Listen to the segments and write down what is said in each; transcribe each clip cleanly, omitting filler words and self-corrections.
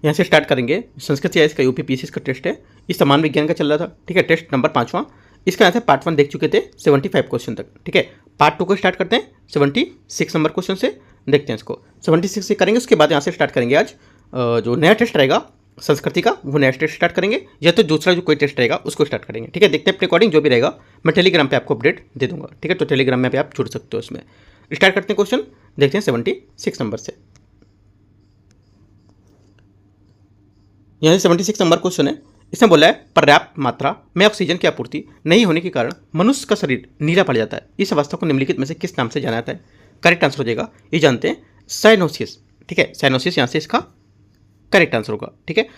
यहाँ से स्टार्ट करेंगे। संस्कृत या इसका यूपीपीएससी का टेस्ट है, इस समान विज्ञान का चल रहा था। ठीक है, टेस्ट नंबर 5वां। इसका यहाँ से पार्ट 1 देख चुके थे 75 क्वेश्चन तक। ठीक है, पार्ट 2 को स्टार्ट करते हैं 76 नंबर क्वेश्चन से, देखते हैं इसको। 76 से करेंगे, उसके बाद यहाँ से स्टार्ट करेंगे आज जो नया टेस्ट रहेगा संस्कृति का, वो नया टेस्ट स्टार्ट करेंगे, या तो दूसरा जो कोई टेस्ट रहेगा उसको स्टार्ट करेंगे। ठीक है, देखते हैं अपने अकॉर्डिंग जो भी रहेगा मैं टेलीग्राम पे आपको अपडेट दे दूंगा। ठीक है, तो टेलीग्राम में भी आप जुड़ सकते हो उसमें। स्टार्ट करते हैं क्वेश्चन, देखते हैं 76 नंबर से। यहाँ 76 नंबर क्वेश्चन है, इसमें बोला है पर्याप्त मात्रा में ऑक्सीजन की आपूर्ति नहीं होने के कारण मनुष्य का शरीर नीला पड़ जाता है। इस अवस्था को निम्नलिखित में से किस नाम से जाना जाता है? करेक्ट आंसर हो जाएगा, ये जानते हैं, साइनोसिस। ठीक है, साइनोसिस यहाँ से इसका करेक्ट आंसर होगा। ठीक है,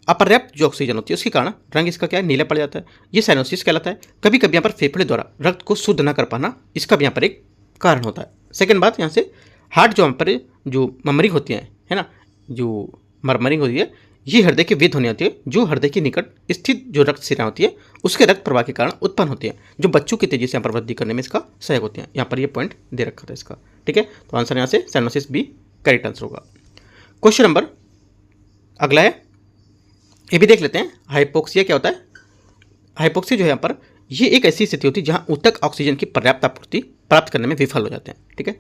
अपर्याप्त जो ऑक्सीजन होती है उसके कारण रंग इसका क्या है, नीला पड़ जाता है, ये साइनोसिस कहलाता है। कभी कभी यहाँ पर फेफड़े द्वारा रक्त को शुद्ध न कर पाना, इसका भी यहाँ पर एक कारण होता है। सेकंड बात, यहाँ से हार्ट जो यहाँ पर जो मर्मरिंग होती है ना, जो मर्मरिंग होती है, ये हृदय की वेद होनी होती है, जो हृदय के निकट स्थित जो रक्त शिरा होती है उसके रक्त प्रवाह के कारण उत्पन्न होती है, जो बच्चों की तेजी से यहाँ पर वृद्धि करने में इसका सहायक होती है। यहाँ पर ये पॉइंट दे रखा था इसका। ठीक है, तो आंसर यहाँ से साइनोसिस बी करेक्ट आंसर होगा। क्वेश्चन नंबर अगला है, ये भी देख लेते हैं। हाइपोक्सिया क्या होता है? हाइपोक्सिया जो है यहाँ पर, ये एक ऐसी स्थिति होती है जहाँ ऊतक ऑक्सीजन की पर्याप्त आपूर्ति प्राप्त करने में विफल हो जाते हैं। ठीक है,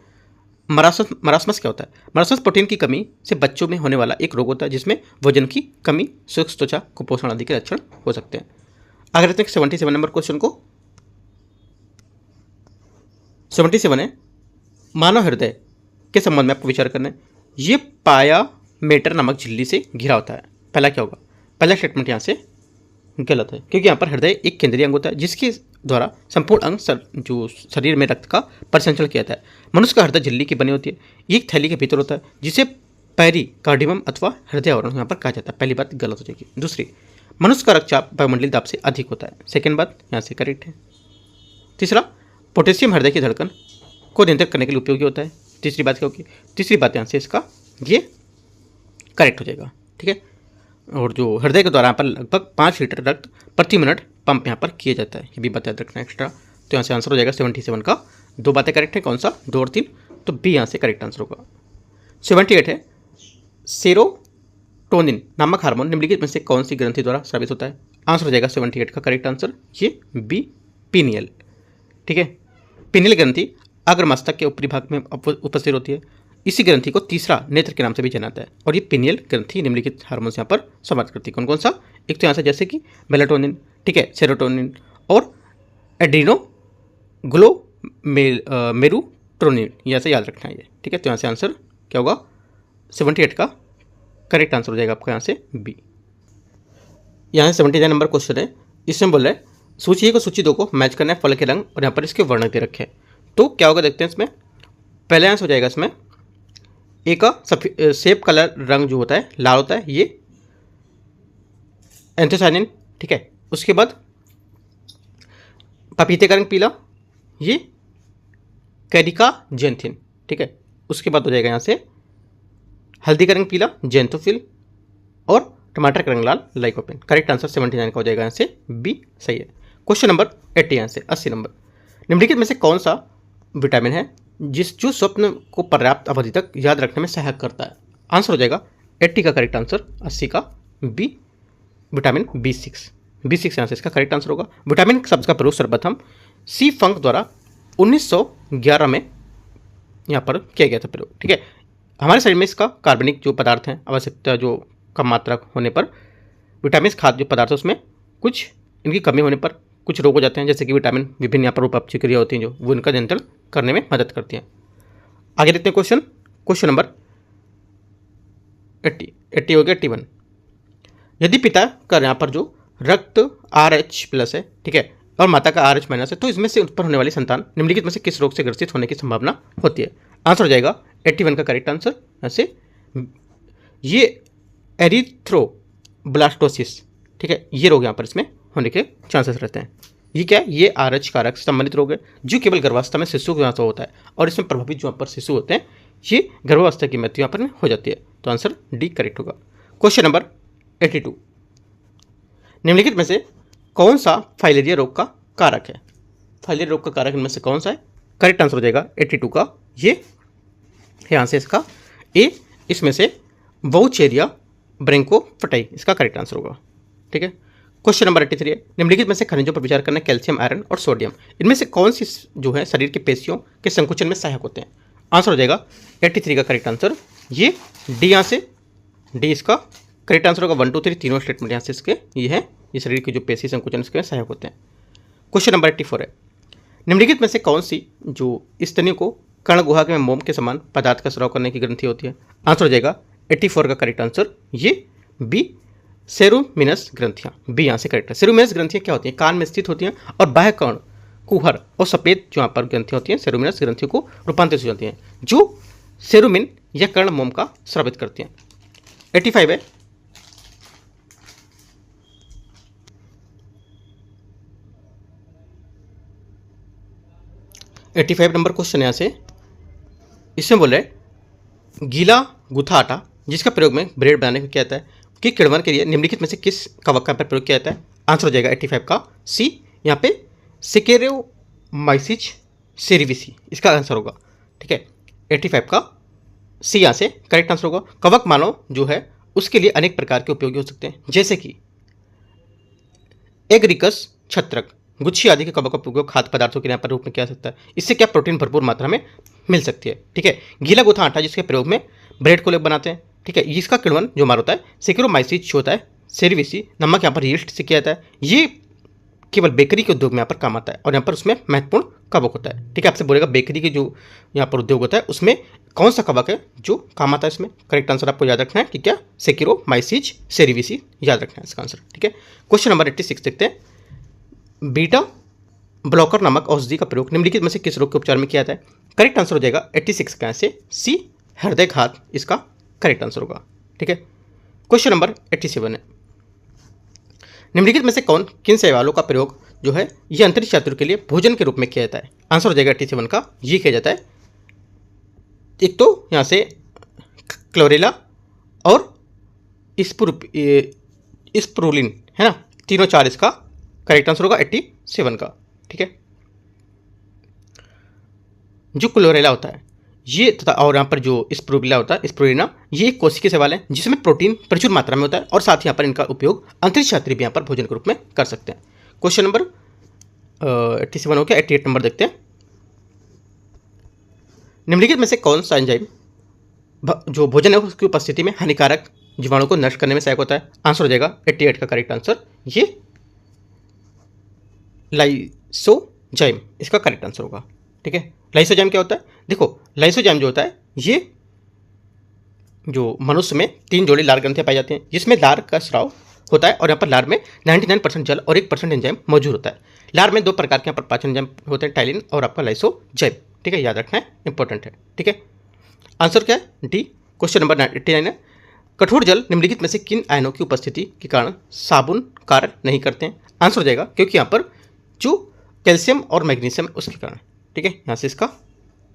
मरासमस क्या होता है? मरासमस प्रोटीन की कमी से बच्चों में होने वाला एक रोग होता है, जिसमें वजन की कमी, सूक्ष्म त्वचा, कुपोषण आदि के लक्षण हो सकते हैं। आगे रहते हैं 77 नंबर क्वेश्चन को। 77 है, मानव हृदय के संबंध में आपको विचार करना है। ये पाया मेटर नामक झिल्ली से घिरा होता है। पहला क्या होगा? पहला स्टेटमेंट यहाँ से गलत है, क्योंकि यहाँ पर हृदय एक केंद्रीय अंग होता है जिसके द्वारा संपूर्ण अंग जो शरीर में रक्त का परिसंचरण किया जाता है। मनुष्य का हृदय झिल्ली की बनी होती है, ये एक थैली के भीतर होता है जिसे पेरिकार्डियम अथवा हृदय आवरण यहाँ पर कहा जाता है। पहली बात गलत हो जाएगी। दूसरी, मनुष्य का रक्तचाप वायुमंडलीय दाब से अधिक होता है। सेकेंड बात यहाँ से करेक्ट है। तीसरा, पोटेशियम हृदय की धड़कन को नियंत्रित करने के लिए उपयोगी होता है। तीसरी बात क्या होगी? तीसरी बात यहाँ से इसका ये करेक्ट हो जाएगा। ठीक है, और जो हृदय के द्वारा यहाँ पर लगभग 5 लीटर रक्त प्रति मिनट पंप यहाँ पर किया जाता है, ये भी बात याद रखना एक्स्ट्रा। तो यहाँ से आंसर हो जाएगा 77 का। 2 बातें करेक्ट है, कौन सा? 2 और 3, तो बी यहाँ से करेक्ट आंसर होगा। 78 है, सेरोटोनिन नामक हार्मोन निम्नलिखित में से कौन सी ग्रंथि द्वारा स्रावित होता है? आंसर हो जाएगा 78 का करेक्ट आंसर, ये बी पीनियल। ठीक है, पीनियल ग्रंथि अग्र मस्तक के ऊपरी भाग में उपस्थित होती है। इसी ग्रंथि को तीसरा नेत्र के नाम से भी जाना जाता है, और ये पिनियल ग्रंथि निम्नलिखित हार्मोन यहाँ पर समाप्त करती है। कौन कौन सा? एक तो यहाँ से जैसे कि मेलाटोनिन, ठीक है, सेरोटोनिन और एड्रीनो मेरुट्रोनिन, यहाँ से याद रखना है ये। ठीक है, तो यहाँ से आंसर क्या होगा? 78 का करेक्ट आंसर हो जाएगा आपका यहाँ से बी। यहाँ से 79 नंबर क्वेश्चन है, इसमें बोल रहा है सूची 1 और सूची 2 को मैच करना है फल के रंग, और यहाँ पर इसके वर्णक दे रखे हैं। तो क्या होगा देखते हैं इसमें। पहले आंसर हो जाएगा इसमें ए का सेब कलर रंग जो होता है लाल होता है, ये एंथोसायनिन। ठीक है, उसके बाद पपीते का रंग पीला, ये कैरिका जेंथिन। ठीक है, उसके बाद हो जाएगा यहाँ से हल्दी का रंग पीला जेंथोफिल, और टमाटर का रंग लाल लाइकोपेन। करेक्ट आंसर 79 का हो जाएगा यहाँ से बी सही है। क्वेश्चन नंबर 80 यहाँ से 80 नंबर, निम्नलिखित में से कौन सा विटामिन है जो स्वप्न को पर्याप्त अवधि तक याद रखने में सहायक करता है? आंसर हो जाएगा 80 का करेक्ट आंसर, 80 का बी विटामिन B6। B6 यहाँ से इसका करेक्ट आंसर होगा। विटामिन शब्द का प्रयोग सर्वप्रथम सी फंक द्वारा 1911 में यहाँ पर किया गया था प्रयोग। ठीक है, हमारे शरीर में इसका कार्बनिक जो पदार्थ हैं, आवश्यकता जो कम मात्रा होने पर विटामिन खाद्य जो पदार्थ है उसमें कुछ इनकी कमी होने पर कुछ रोग हो जाते हैं, जैसे कि विटामिन विभिन्न यहाँ पर उपपक्षी क्रिया होती हैं जो वो इनका नियंत्रण करने में मदद करती हैं। आगे देखते हैं क्वेश्चन नंबर 80 हो गया 81। यदि पिता का यहाँ पर जो रक्त RH+ है, ठीक है, और माता का RH- है, तो इसमें से उत्पन्न होने वाली संतान निम्नलिखित में से किस रोग से ग्रसित होने की संभावना होती है? आंसर हो जाएगा 81 का करेक्ट आंसर यहाँ से ये एरिथ्रोब्लास्टोसिस। ठीक है, ये रोग यहाँ पर इसमें होने के चांसेस रहते हैं। ये क्या है? ये RH कारक से संबंधित रोग है जो केवल गर्भावस्था में शिशु के यहाँ से होता है, और इसमें प्रभावित जो यहाँ पर शिशु होते हैं ये गर्भावस्था की मृत्यु यहाँ पर हो जाती है। तो आंसर डी करेक्ट होगा। क्वेश्चन नंबर 82, निम्नलिखित में से कौन सा फाइलेरिया रोग का कारक है? फाइलेरिया रोग का कारक इनमें से कौन सा है? करेक्ट आंसर हो जाएगा 82 का, ये यहाँ से इसका ए, इसमें से वोचेरिया ब्रैंकोफटाई इसका करेक्ट आंसर होगा। ठीक है। क्वेश्चन नंबर 83 है, निम्नलिखित में से खनिजों पर विचार करना कैल्शियम, आयरन और सोडियम, इनमें से कौन सी जो है शरीर की पेशियों के संकुचन में सहायक होते हैं? आंसर हो जाएगा 83 का करेक्ट आंसर ये डी, यहाँ से डी इसका करेक्ट आंसर होगा। 1 2 3 तीनों स्टेटमेंट यहाँ से इसके ये है, ये शरीर की जो पेशी संकुचन इसके सहायक होते हैं। क्वेश्चन नंबर 84 है, निम्नलिखित में से कौन सी जो स्तनियों को कर्ण गुहा में मोम के समान पदार्थ का स्राव करने की ग्रंथि होती है? आंसर हो जाएगा 84 का करेक्ट आंसर ये बी, सेरुमिनस ग्रंथियाँ। बी यहाँ से करेक्ट है। सेरुमिनस ग्रंथियाँ क्या होती हैं? कान में स्थित होती हैं और बाह्य कर्ण, कुहर और सफेद जो यहाँ पर ग्रंथियाँ होती हैं सेरुमिनस ग्रंथियों को रूपांतरित हो जाती हैं, जो सेरुमिन या कर्ण मोम का स्रावित करती हैं। 85 है, नंबर क्वेश्चन यहाँ से इसमें बोल रहे हैं गीला गुथा आटा जिसका प्रयोग में ब्रेड बनाने में किया जाता है कि किण्वन के लिए निम्नलिखित में से किस कवक का प्रयोग किया जाता है? आंसर हो जाएगा 85 का सी, यहाँ पे सिकेरोमाइसिस सेरिविसी इसका आंसर होगा। ठीक है, 85 का सी यहाँ से करेक्ट आंसर होगा। कवक मानव जो है उसके लिए अनेक प्रकार के उपयोगी हो सकते हैं, जैसे कि एगरिकस, छत्रक, गुच्छी आदि के कवक का उपयोग खाद्य पदार्थों के यहाँ पर रूप में किया जा सकता है। इससे क्या प्रोटीन भरपूर मात्रा में मिल सकती है। ठीक है, गीला गुथा आटा जिसके प्रयोग में ब्रेड को लोग बनाते हैं। ठीक है, इसका किण्वन जो हमारा होता है सिकेरोमाइसिस जो होता है सेरिविसी, नमक यहाँ पर यीस्ट से किया जाता है। ये केवल बेकरी के उद्योग में यहाँ पर काम आता है और यहाँ पर उसमें महत्वपूर्ण कवक होता है। ठीक है, आपसे बोलेगा बेकरी के जो यहाँ पर उद्योग होता है उसमें कौन सा कवक है जो काम आता है इसमें? करेक्ट आंसर आपको याद रखना है कि क्या सेकिरोमाइसिस सेरिविसी याद रखना है इसका आंसर। ठीक है, क्वेश्चन नंबर 86 देखते हैं, बीटा ब्लॉकर नामक औषधि का प्रयोग निम्नलिखित में से किस रोग के उपचार में किया जाता है? करेक्ट आंसर हो जाएगा 86 का से सी, हृदयघात इसका करेक्ट आंसर होगा। ठीक है, क्वेश्चन नंबर 87 है, निम्नलिखित में से किन शैवालों का प्रयोग जो है ये अंतरिक्ष यात्रियों के लिए भोजन के रूप में किया जाता है? आंसर हो जाएगा 87 का ये किया जाता है। एक तो यहाँ से क्लोरेला और स्प्रूलिन है ना, तीनों चार इसका करेक्ट आंसर होगा 87 का। ठीक है, जो क्लोरेला होता है ये तथा और यहाँ पर जो स्प्रूलिना होता है, स्प्रूलिना, ये एक कोशिकीय शैवाल है जिसमें प्रोटीन प्रचुर मात्रा में होता है और साथ ही यहाँ पर इनका उपयोग अंतरिक्ष यात्री भी यहाँ पर भोजन के रूप में कर सकते हैं। क्वेश्चन नंबर 87 हो गया। 88 नंबर देखते हैं, निम्नलिखित में से कौन सा एंजाइम जो भोजन है उसकी उपस्थिति में हानिकारक जीवाणु को नष्ट करने में सहायक होता है? आंसर हो जाएगा 88 का करेक्ट आंसर ये लाइसोजाइम इसका करेक्ट आंसर होगा। ठीक है, लाइसोजाइम क्या होता है? देखो, लाइसोजाइम जो होता है ये जो मनुष्य में 3 जोड़ी लार ग्रंथियां पाई जाती हैं जिसमें लार का स्राव होता है और यहाँ पर लार में 99% जल और 1% एंजाइम मौजूद होता है। लार में 2 प्रकार के यहाँ पर पाचन एंजाइम होते हैं, टाइलिन और आपका लाइसोजाइम। ठीक है, याद रखना है, इंपॉर्टेंट है। ठीक है, आंसर क्या है? डी। क्वेश्चन नंबर 89 है, कठोर जल निम्नलिखित में से किन आयनों की उपस्थिति के कारण साबुन कार्य नहीं करते हैं? आंसर हो जाएगा क्योंकि यहाँ पर जो कैल्शियम और मैग्नीशियम उसके कारण। ठीक है, यहाँ से इसका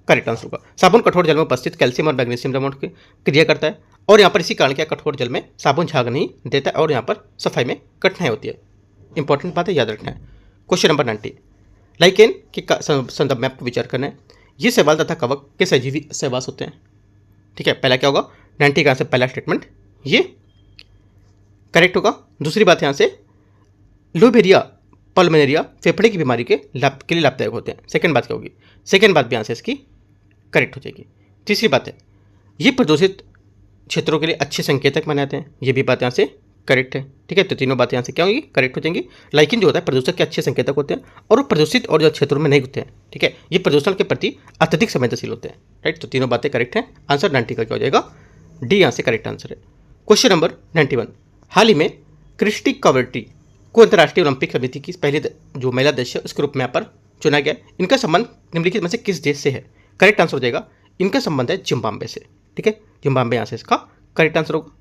करेक्ट आंसर होगा। साबुन कठोर जल में उपस्थित कैल्शियम और मैग्नीशियम डोमेन की क्रिया करता है और यहाँ पर इसी कारण क्या कठोर जल में साबुन झाग नहीं देता है और यहाँ पर सफाई में कठिनाई होती है। इंपॉर्टेंट बात है, याद रखना है। क्वेश्चन नंबर 90, लाइकेन के संदर्भ में आपको विचार करना है, ये शैवाल तथा कवक के सजीवी सहवास होते हैं। ठीक है, पहला क्या होगा? 90 का से पहला स्टेटमेंट ये करेक्ट होगा। दूसरी बात यहाँ से लोबेरिया पल्मोनेरिया फेफड़े की बीमारी के लिए लाभदायक होते हैं। सेकंड बात क्या होगी? सेकंड बात भी यहाँ से इसकी करेक्ट हो जाएगी। तीसरी बात है ये प्रदूषित क्षेत्रों के लिए अच्छे संकेतक माने जाते हैं, ये भी बात यहाँ से करेक्ट है। ठीक है, तो तीनों बातें यहाँ से क्या होंगी? करेक्ट हो जाएंगी। लाइकिन जो होता है प्रदूषक के अच्छे संकेतक होते हैं और वो प्रदूषित और जो क्षेत्रों में नहीं होते हैं। ठीक है, ये प्रदूषण के प्रति अत्यधिक संवेदनशील होते हैं। राइट, तो तीनों बातें करेक्ट हैं। आंसर 90 का क्या हो जाएगा? डी यहाँ से करेक्ट आंसर है। क्वेश्चन नंबर 91, हाल ही में क्रिस्टी कवर्टी को अंतर्राष्ट्रीय ओलंपिक समिति की पहली जो महिला अध्यक्ष है उसके रूप में यहाँ पर चुना गया। इनका संबंध निम्नलिखित में से किस देश से है? करेक्ट आंसर हो जाएगा इनका संबंध है जिम्बाब्वे से। ठीक है, जिम्बाब्वे यहाँ से इसका करेक्ट आंसर होगा।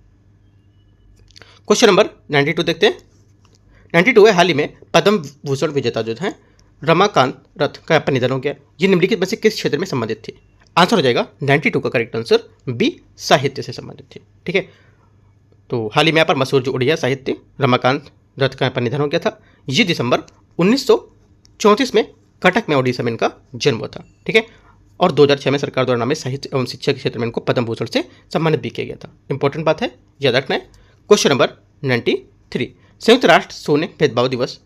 क्वेश्चन नंबर 92 देखते हैं। 92 है, हाल ही में पद्म भूषण विजेता जो है रमाकांत रथ का यहाँ पर निधन हो गया। ये निम्नलिखित में से किस क्षेत्र में संबंधित थी? आंसर हो जाएगा 92 का करेक्ट आंसर बी, साहित्य से संबंधित थी। ठीक है, तो हाल ही में यहाँ पर मशहूर जो उड़िया साहित्य रमाकांत रथ का यहाँ पर निधन हो गया था। ये दिसंबर 1934 में कटक में ओडिशा में इनका जन्म हुआ था। ठीक है, और 2006 में सरकार द्वारा नामित साहित्य एवं शिक्षा के क्षेत्र में इनको पद्म भूषण से सम्मानित भी किया गया था। इंपॉर्टेंट बात है, याद रखना है। क्वेश्चन नंबर 93, संयुक्त राष्ट्र शून्य भेदभाव दिवस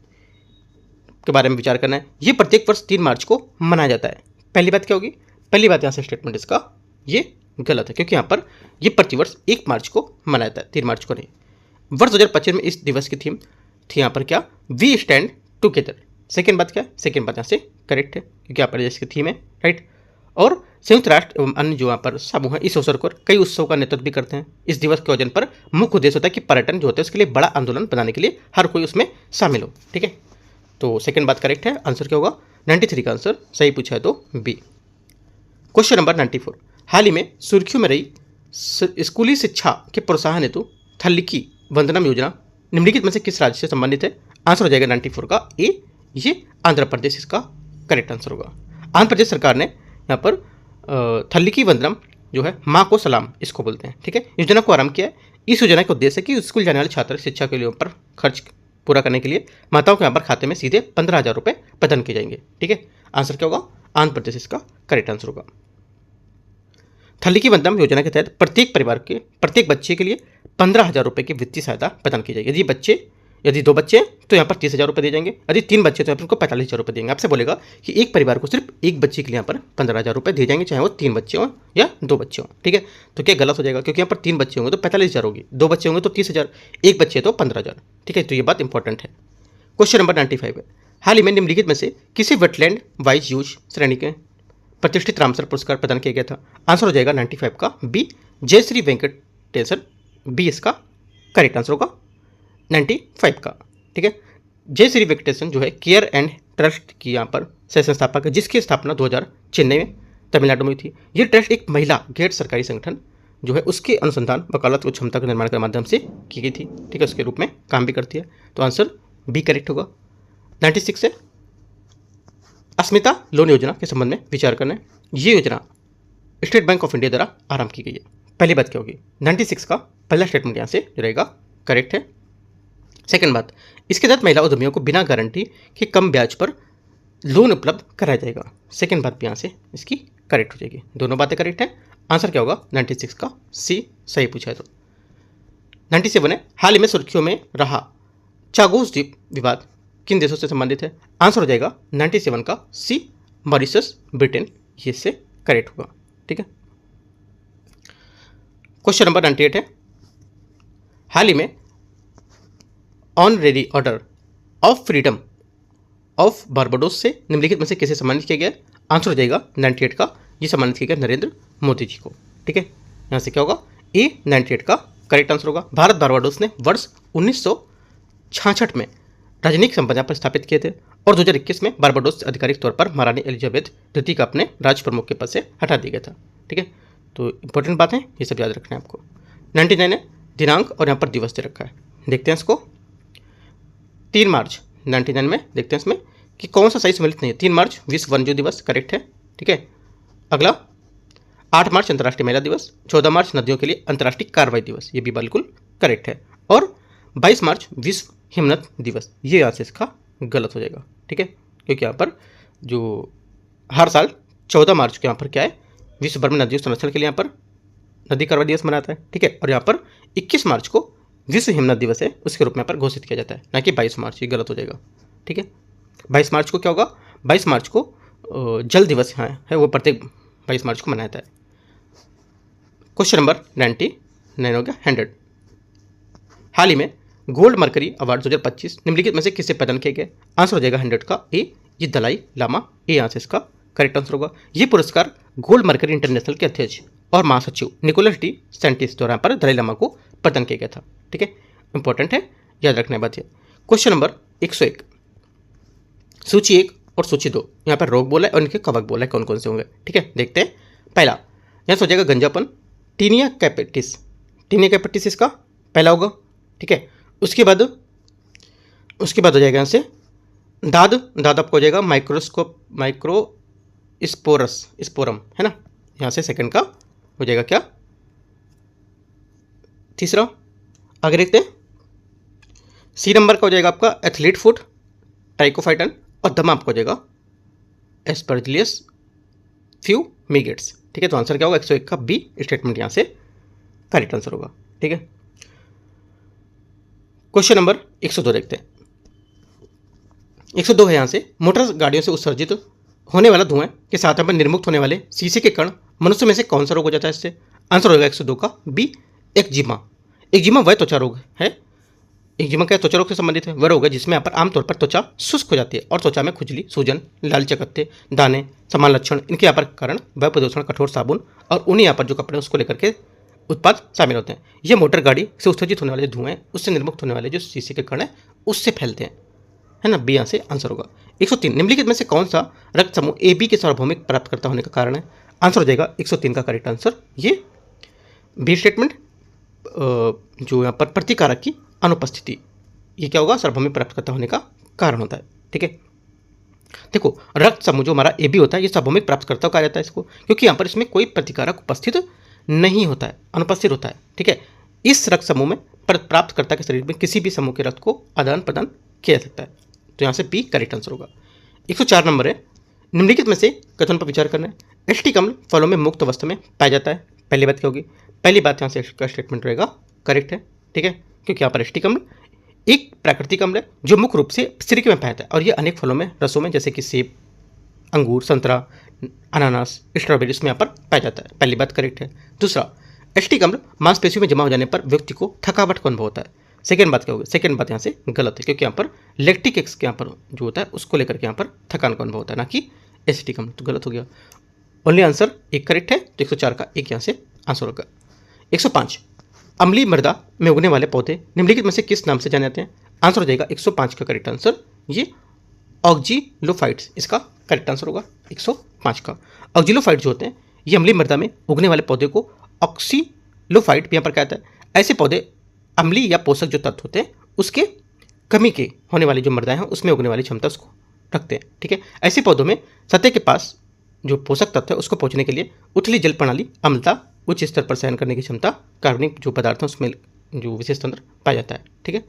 के बारे में विचार करना है। ये प्रत्येक वर्ष 3 मार्च को मनाया जाता है। पहली बात क्या होगी? पहली बात यहाँ से स्टेटमेंट इसका ये गलत है, क्योंकि यहाँ पर ये प्रतिवर्ष 1 मार्च को मनाया जाता है, 3 मार्च को नहीं। वर्ष 2025 में इस दिवस की थीम थी यहाँ पर क्या? We stand together. सेकेंड बात क्या? सेकेंड बात यहाँ से करेक्ट है, क्योंकि यहाँ पर इसकी थीम है, राइट। और संयुक्त राष्ट्र एवं अन्य जो यहाँ पर समूह है इस अवसर पर कई उत्सव का नेतृत्व भी करते हैं। इस दिवस के आयोजन पर मुख्य उद्देश्य होता है कि पर्यटन जो होता है उसके लिए बड़ा आंदोलन बनाने के लिए हर कोई उसमें शामिल हो, ठीक है। तो सेकेंड बात करेक्ट है। आंसर क्या होगा? 93 का आंसर सही पूछा है तो बी। क्वेश्चन नंबर 94, हाल ही में सुर्खियों में रही स्कूली शिक्षा के प्रोत्साहन हेतु थल्लिकी वंदनम योजना निम्नलिखित में से किस राज्य से संबंधित है? आंसर हो जाएगा 94 का ए, ये आंध्र प्रदेश इसका करेक्ट आंसर होगा। आंध्र प्रदेश सरकार ने यहाँ पर थल्लिकी वंदनम जो है माँ को सलाम इसको बोलते हैं, ठीक है, योजना को आरंभ किया है। इस योजना का उद्देश्य है कि स्कूल जाने वाले छात्र शिक्षा के लिए पर खर्च पूरा करने के लिए माताओं के यहाँ पर खाते में सीधे 15,000 रुपये प्रदान किए जाएंगे, ठीक है। आंसर क्या होगा? आंध्र प्रदेश इसका करेक्ट आंसर होगा। थल्लिकी वंदनम योजना के तहत प्रत्येक परिवार के प्रत्येक बच्चे के लिए 15,000 रुपये की वित्तीय सहायता प्रदान की जाएगी। यदि 2 बच्चे हैं तो यहाँ पर 30,000 रुपये दिए जाएंगे, यदि 3 बच्चे तो यहाँ पर उनको 45,000 रुपये देंगे। आपसे बोलेगा कि एक परिवार को सिर्फ एक बच्चे के लिए यहाँ पर 15,000 रुपये दिए जाएंगे, चाहे वो 3 बच्चे हों या 2 बच्चे हों, ठीक है। तो क्या गलत हो जाएगा? क्योंकि यहाँ पर 3 बच्चे होंगे तो 45,000 होगी, 2 बच्चे होंगे तो 30,000, एक बच्चे तो 15,000, ठीक है। तो ये बात इंपॉर्टेंट है। क्वेश्चन नंबर 95 है, हाल ही में निम्नलिखित में से किसी वेटलैंड वाइज यूज श्रेणी के प्रतिष्ठित रामसर पुरस्कार प्रदान किया गया था? आंसर हो जाएगा 95 का बी, जयश्री वेंकटेशन, बी इसका करेक्ट आंसर होगा 95 का, ठीक है। जयश्री वेंकटेशन जो है केयर एंड ट्रस्ट की यहाँ पर सह संस्थापक है, जिसकी स्थापना 2000 चेन्नई में तमिलनाडु में थी। ये ट्रस्ट एक महिला गैर सरकारी संगठन जो है उसके अनुसंधान वकालत और क्षमता के निर्माण के माध्यम से की गई थी, ठीक है, उसके रूप में काम भी करती है। तो आंसर बी करेक्ट होगा। 96 है, अस्मिता लोन योजना के संबंध में विचार करना है। ये योजना स्टेट बैंक ऑफ इंडिया द्वारा आरंभ की गई है। पहली बात क्या होगी? 96 का पहला स्टेटमेंट यहाँ से रहेगा करेक्ट है। सेकंड बात, इसके तहत महिला उद्यमियों को बिना गारंटी के कम ब्याज पर लोन उपलब्ध कराया जाएगा। सेकंड बात भी यहाँ से इसकी करेक्ट हो जाएगी। दोनों बातें करेक्ट है। आंसर क्या होगा? 96 का सी सही पूछा है तो। 97 है, हाल ही में सुर्खियों में रहा चागोस द्वीप विवाद किन देशों से संबंधित है? आंसर हो जाएगा 97 का सी, मॉरिशस, ब्रिटेन, ये से करेक्ट होगा, ठीक है। क्वेश्चन नंबर 98 है, हाल ही में honorary order of freedom of Barbados से निम्नलिखित में से किसे सम्मानित किया गया? आंसर हो जाएगा 98 का, ये सम्मानित किया गया नरेंद्र मोदी जी को, ठीक है। यहाँ से क्या होगा? ए 98 का करेक्ट आंसर होगा। भारत बारबाडोस ने वर्ष 1966 में राजनीतिक संबंध पर स्थापित किए थे और 2021 में बारबाडोस आधिकारिक तौर पर महारानी एलिजाबेथ द्वितीय का अपने राज प्रमुख के पद से हटा दिया गया था, ठीक है। तो इंपॉर्टेंट बात है, ये सब याद रखना है आपको। 99 है, दिनांक और यहाँ पर दिवस दे रखा है, देखते हैं इसको। 3 मार्च 99 में देखते हैं इसमें कि कौन सा सही सम्मिलित नहीं है। 3 मार्च विश्व वन्यजीव दिवस करेक्ट है, ठीक है। अगला 8 मार्च अंतर्राष्ट्रीय महिला दिवस, 14 मार्च नदियों के लिए अंतर्राष्ट्रीय कार्रवाई दिवस, ये भी बिल्कुल करेक्ट है। और 22 मार्च विश्व हिमनद दिवस, ये यहाँ से इसका गलत हो जाएगा, ठीक है, क्योंकि यहाँ पर जो हर साल 14 मार्च को यहाँ पर क्या है, विश्व भर में नदियों संरक्षण के लिए यहाँ पर नदी कार्रवाई दिवस मनाता है, ठीक है। और यहाँ पर 21 मार्च को विश्व हिमनद दिवस है, उसके रूप में यहाँ पर घोषित किया जाता है, ना कि 22 मार्च, ये गलत हो जाएगा, ठीक है। 22 मार्च को क्या होगा? 22 मार्च को जल दिवस यहाँ है, वो प्रत्येक 22 मार्च को मनाया जाता है। क्वेश्चन नंबर 99 हो गया 100, हाल ही में गोल्ड मरकरी अवार्ड 2025 निम्नलिखित में से किसे प्रदान किया गया? आंसर हो जाएगा 100 का ए, ये दलाई लामा, ए यहाँ से इसका करेक्ट आंसर होगा। ये पुरस्कार गोल्ड मरकरी इंटरनेशनल के अध्यक्ष और महासचिव निकोलस डी सेंटिस द्वारा पर दलाई लामा को प्रदान किया गया था, ठीक है। इंपॉर्टेंट है, याद रखने बात है। क्वेश्चन नंबर 101, सूची 1 और सूची 2 यहाँ पर रोग बोला है और इनके कवक बोला है, कौन कौन से होंगे, ठीक है। देखते हैं। पहला यहाँ से हो जाएगा गंजापन, टीनिया कैपेटिस, टीनिया कैपेटिस इसका पहला होगा, ठीक है। उसके बाद हो जाएगा यहाँ से दाद, दाद आपको हो जाएगा स्पोरम है ना, यहाँ से सेकंड का हो जाएगा क्या? तीसरा। आगे देखते हैं। सी नंबर का हो जाएगा आपका एथलीट फुट, ट्राइकोफाइटन, और दमा आपको हो जाएगा एस्परजिलियस फ्यूमिगेट्स, ठीक है। तो आंसर क्या होगा? 101 का बी स्टेटमेंट यहाँ से करेक्ट आंसर होगा, ठीक है। क्वेश्चन नंबर 102 देखते हैं। 102 है यहाँ से, मोटर गाड़ियों से उत्सर्जित होने वाला धुएं के साथ में निर्मुक्त होने वाले शीशे के कण मनुष्य में से कौन सा रोग हो जाता है इससे? आंसर होगा 102 का बी, एक्जिमा। एक्जिमा वह त्वचा रोग है, एक्जिमा क्या त्वचा रोग से संबंधित है, वह रोग है जिसमें यहाँ पर आमतौर पर त्वचा शुष्क हो जाती है और त्वचा में खुजली, सूजन, लाल चकत्ते, दाने, समान लक्षण, इनके यहाँ पर कारण वायु प्रदूषण, कठोर साबुन और उन्हीं यहाँ पर जो कपड़े उसको लेकर के उत्पाद शामिल होते हैं। ये मोटर गाड़ी से उत्सर्जित होने वाले धुएं, उससे निर्मुक्त होने वाले जो शीशे के कण हैं उससे फैलते हैं, है ना, बी यहाँ से आंसर होगा। 103 निम्नलिखित में से कौन सा रक्त समूह ए बी के सार्वभौमिक प्राप्तकर्ता होने का कारण है? आंसर हो जाएगा 103 का करेक्ट आंसर ये बी स्टेटमेंट, जो यहाँ पर प्रतिकारक की अनुपस्थिति, ये क्या होगा, सार्वभौमिक प्राप्तकर्ता होने का कारण होता है। ठीक है, देखो रक्त समूह जो हमारा ए बी होता है ये सार्वभौमिक प्राप्तकर्ता कहा जाता है इसको, क्योंकि यहाँ पर इसमें कोई प्रतिकारक उपस्थित नहीं होता है, अनुपस्थित होता है। ठीक है, इस रक्त समूह में प्राप्तकर्ता के शरीर में किसी भी समूह के रक्त को आदान प्रदान किया जा सकता है, तो यहाँ से बी करेक्ट आंसर होगा। 104 नंबर है, निम्नलिखित में से कथन पर विचार करना है। एसिटिक अम्ल फलों में मुक्त अवस्था में पाया जाता है, पहली बात क्या होगी? पहली बात यहाँ से इसका स्टेटमेंट रहेगा करेक्ट है। ठीक है, क्योंकि यहाँ पर एसिटिक अम्ल एक प्राकृतिक अम्ल है जो मुख्य रूप से सिरके में पाया जाता है और ये अनेक फलों में, रसों में, जैसे कि सेब, अंगूर, संतरा, अनानास, स्ट्रॉबेरी, इसमें यहाँ पर पाया जाता है, पहली बात करेक्ट है। दूसरा, एसिटिक अम्ल मांसपेशियों में जमा हो जाने पर व्यक्ति को थकावट का अनुभव होता है, सेकेंड बात क्या होगी? सेकेंड बात यहाँ से गलत है, क्योंकि यहाँ पर लैक्टिक एसिड यहाँ पर जो होता है उसको लेकर के यहाँ पर थकान का अनुभव होता है, ना कि एसिटिक अम्ल, तो गलत हो गया। ओनली आंसर एक करेक्ट है, तो 104 का एक यहाँ से आंसर होगा। 105 अम्लीय मृदा में उगने वाले पौधे निम्नलिखित में से किस नाम से जाने जाते हैं? आंसर हो जाएगा 105 का करेक्ट आंसर ये ऑक्जीलोफाइट्स, इसका करेक्ट आंसर होगा 105 का। ऑक्जीलोफाइट जो होते हैं ये अम्लीय मृदा में उगने वाले पौधे को ऑक्सीलोफाइट यहाँ पर कहता है। ऐसे पौधे अम्लीय या पोषक जो तत्व होते हैं उसके कमी के होने वाली जो मृदाएं हैं उसमें उगने वाली क्षमता उसको रखते हैं। ठीक है, ऐसे पौधों में सतह के पास जो पोषक तत्व है उसको पहुंचने के लिए उथली जल प्रणाली, अम्लता, उच्च स्तर पर सहन करने की क्षमता, कार्बनिक जो पदार्थ हैं उसमें जो विशेष तंत्र पाया जाता है। ठीक है,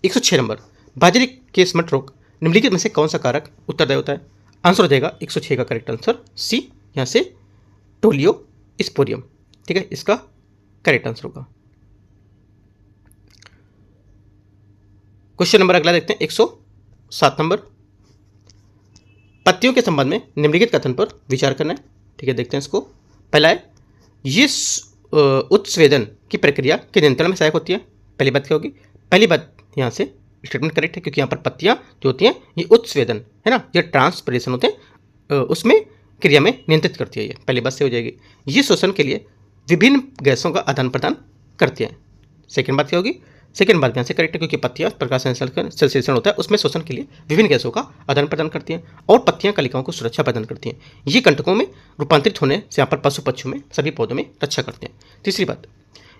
106 नंबर, बाजरे के स्मट रोग निम्नलिखित में से कौन सा कारक उत्तरदायी होता है? आंसर हो जाएगा 106 का करेक्ट आंसर सी, यहाँ से टोलियो स्पोरियम। ठीक है, इसका करेक्ट आंसर होगा। क्वेश्चन नंबर अगला देखते हैं 107 नंबर, पत्तियों के संबंध में निम्नलिखित कथन पर विचार करना है। ठीक है, देखते हैं इसको। पहला है, ये उत्स्वेदन की प्रक्रिया के नियंत्रण में सहायक होती है, पहली बात क्या होगी? पहली बात यहाँ से स्टेटमेंट करेक्ट है, क्योंकि यहाँ पर पत्तियाँ जो होती हैं ये उत्स्वेदन है ना, ये ट्रांसपिरेशन होते हैं उसमें क्रिया में नियंत्रित करती है, ये पहली बात से हो जाएगी। ये श्वसन के लिए विभिन्न गैसों का आदान प्रदान करती हैं, सेकेंड बात क्या होगी? सेकेंड बात यहाँ से करेक्ट है, क्योंकि पत्तियाँ प्रकाश संश्लेषण होता है उसमें श्वसन के लिए विभिन्न गैसों का आदान प्रदान करती हैं और पत्तियाँ कलिकाओं को सुरक्षा प्रदान करती हैं। ये कंटकों में रूपांतरित होने से यहाँ पर पशु पक्षियों में सभी पौधों में रक्षा करते हैं। तीसरी बात,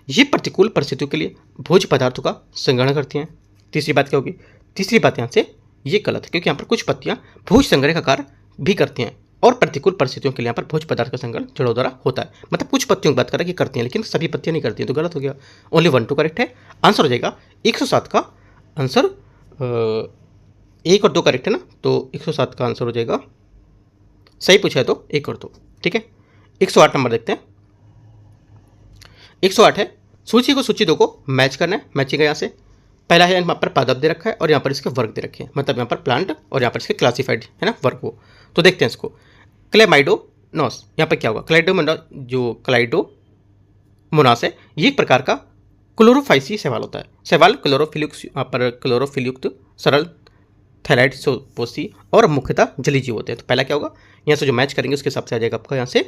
ये प्रतिकूल परिस्थितियों के लिए भोज्य पदार्थों का संग्रहण करती हैं। तीसरी बात क्या होगी? तीसरी बात यहाँ से ये गलत है, क्योंकि यहाँ पर कुछ पत्तियाँ भोज्य संग्रह का कार्य भी करती हैं और प्रतिकूल परिस्थितियों के लिए यहाँ पर भोज्य पदार्थ का संग्रहण जड़ों द्वारा होता है। मतलब कुछ पत्तियों की बात करें कि करती हैं, लेकिन सभी पत्तियाँ नहीं करती हैं, तो गलत हो गया। ओनली 1 2 करेक्ट है, आंसर हो जाएगा 107 का आंसर 1 और 2 करेक्ट है ना, तो 107 का आंसर हो जाएगा, सही पूछा है तो 1 और 2। ठीक है, 108 नंबर देखते हैं। 108 है, सूची को सूची 2 को मैच करना है। मैचिंग है यहाँ से, पहला है यहाँ पर पादप दे रखा है और यहाँ पर इसके वर्ग दे रखे हैं, मतलब यहाँ पर प्लांट और यहाँ पर इसके क्लासिफाइड है ना वर्ग को। तो देखते हैं इसको। क्लेमाइडोमोनास, यहाँ पर क्या होगा? क्लाइडोमोनास जो क्लाइडोमोनास है ये एक प्रकार का क्लोरोफाइसी शैवाल होता है। शैवाल क्लोरोफिलयुक्त, यहाँ पर क्लोरोफिलयुक्त सरल थैलाइड पोषी और मुख्यतः जलीय जीव होते हैं। तो पहला क्या होगा? यहाँ से जो मैच करेंगे उसके हिसाब से आ जाएगा आपका यहाँ से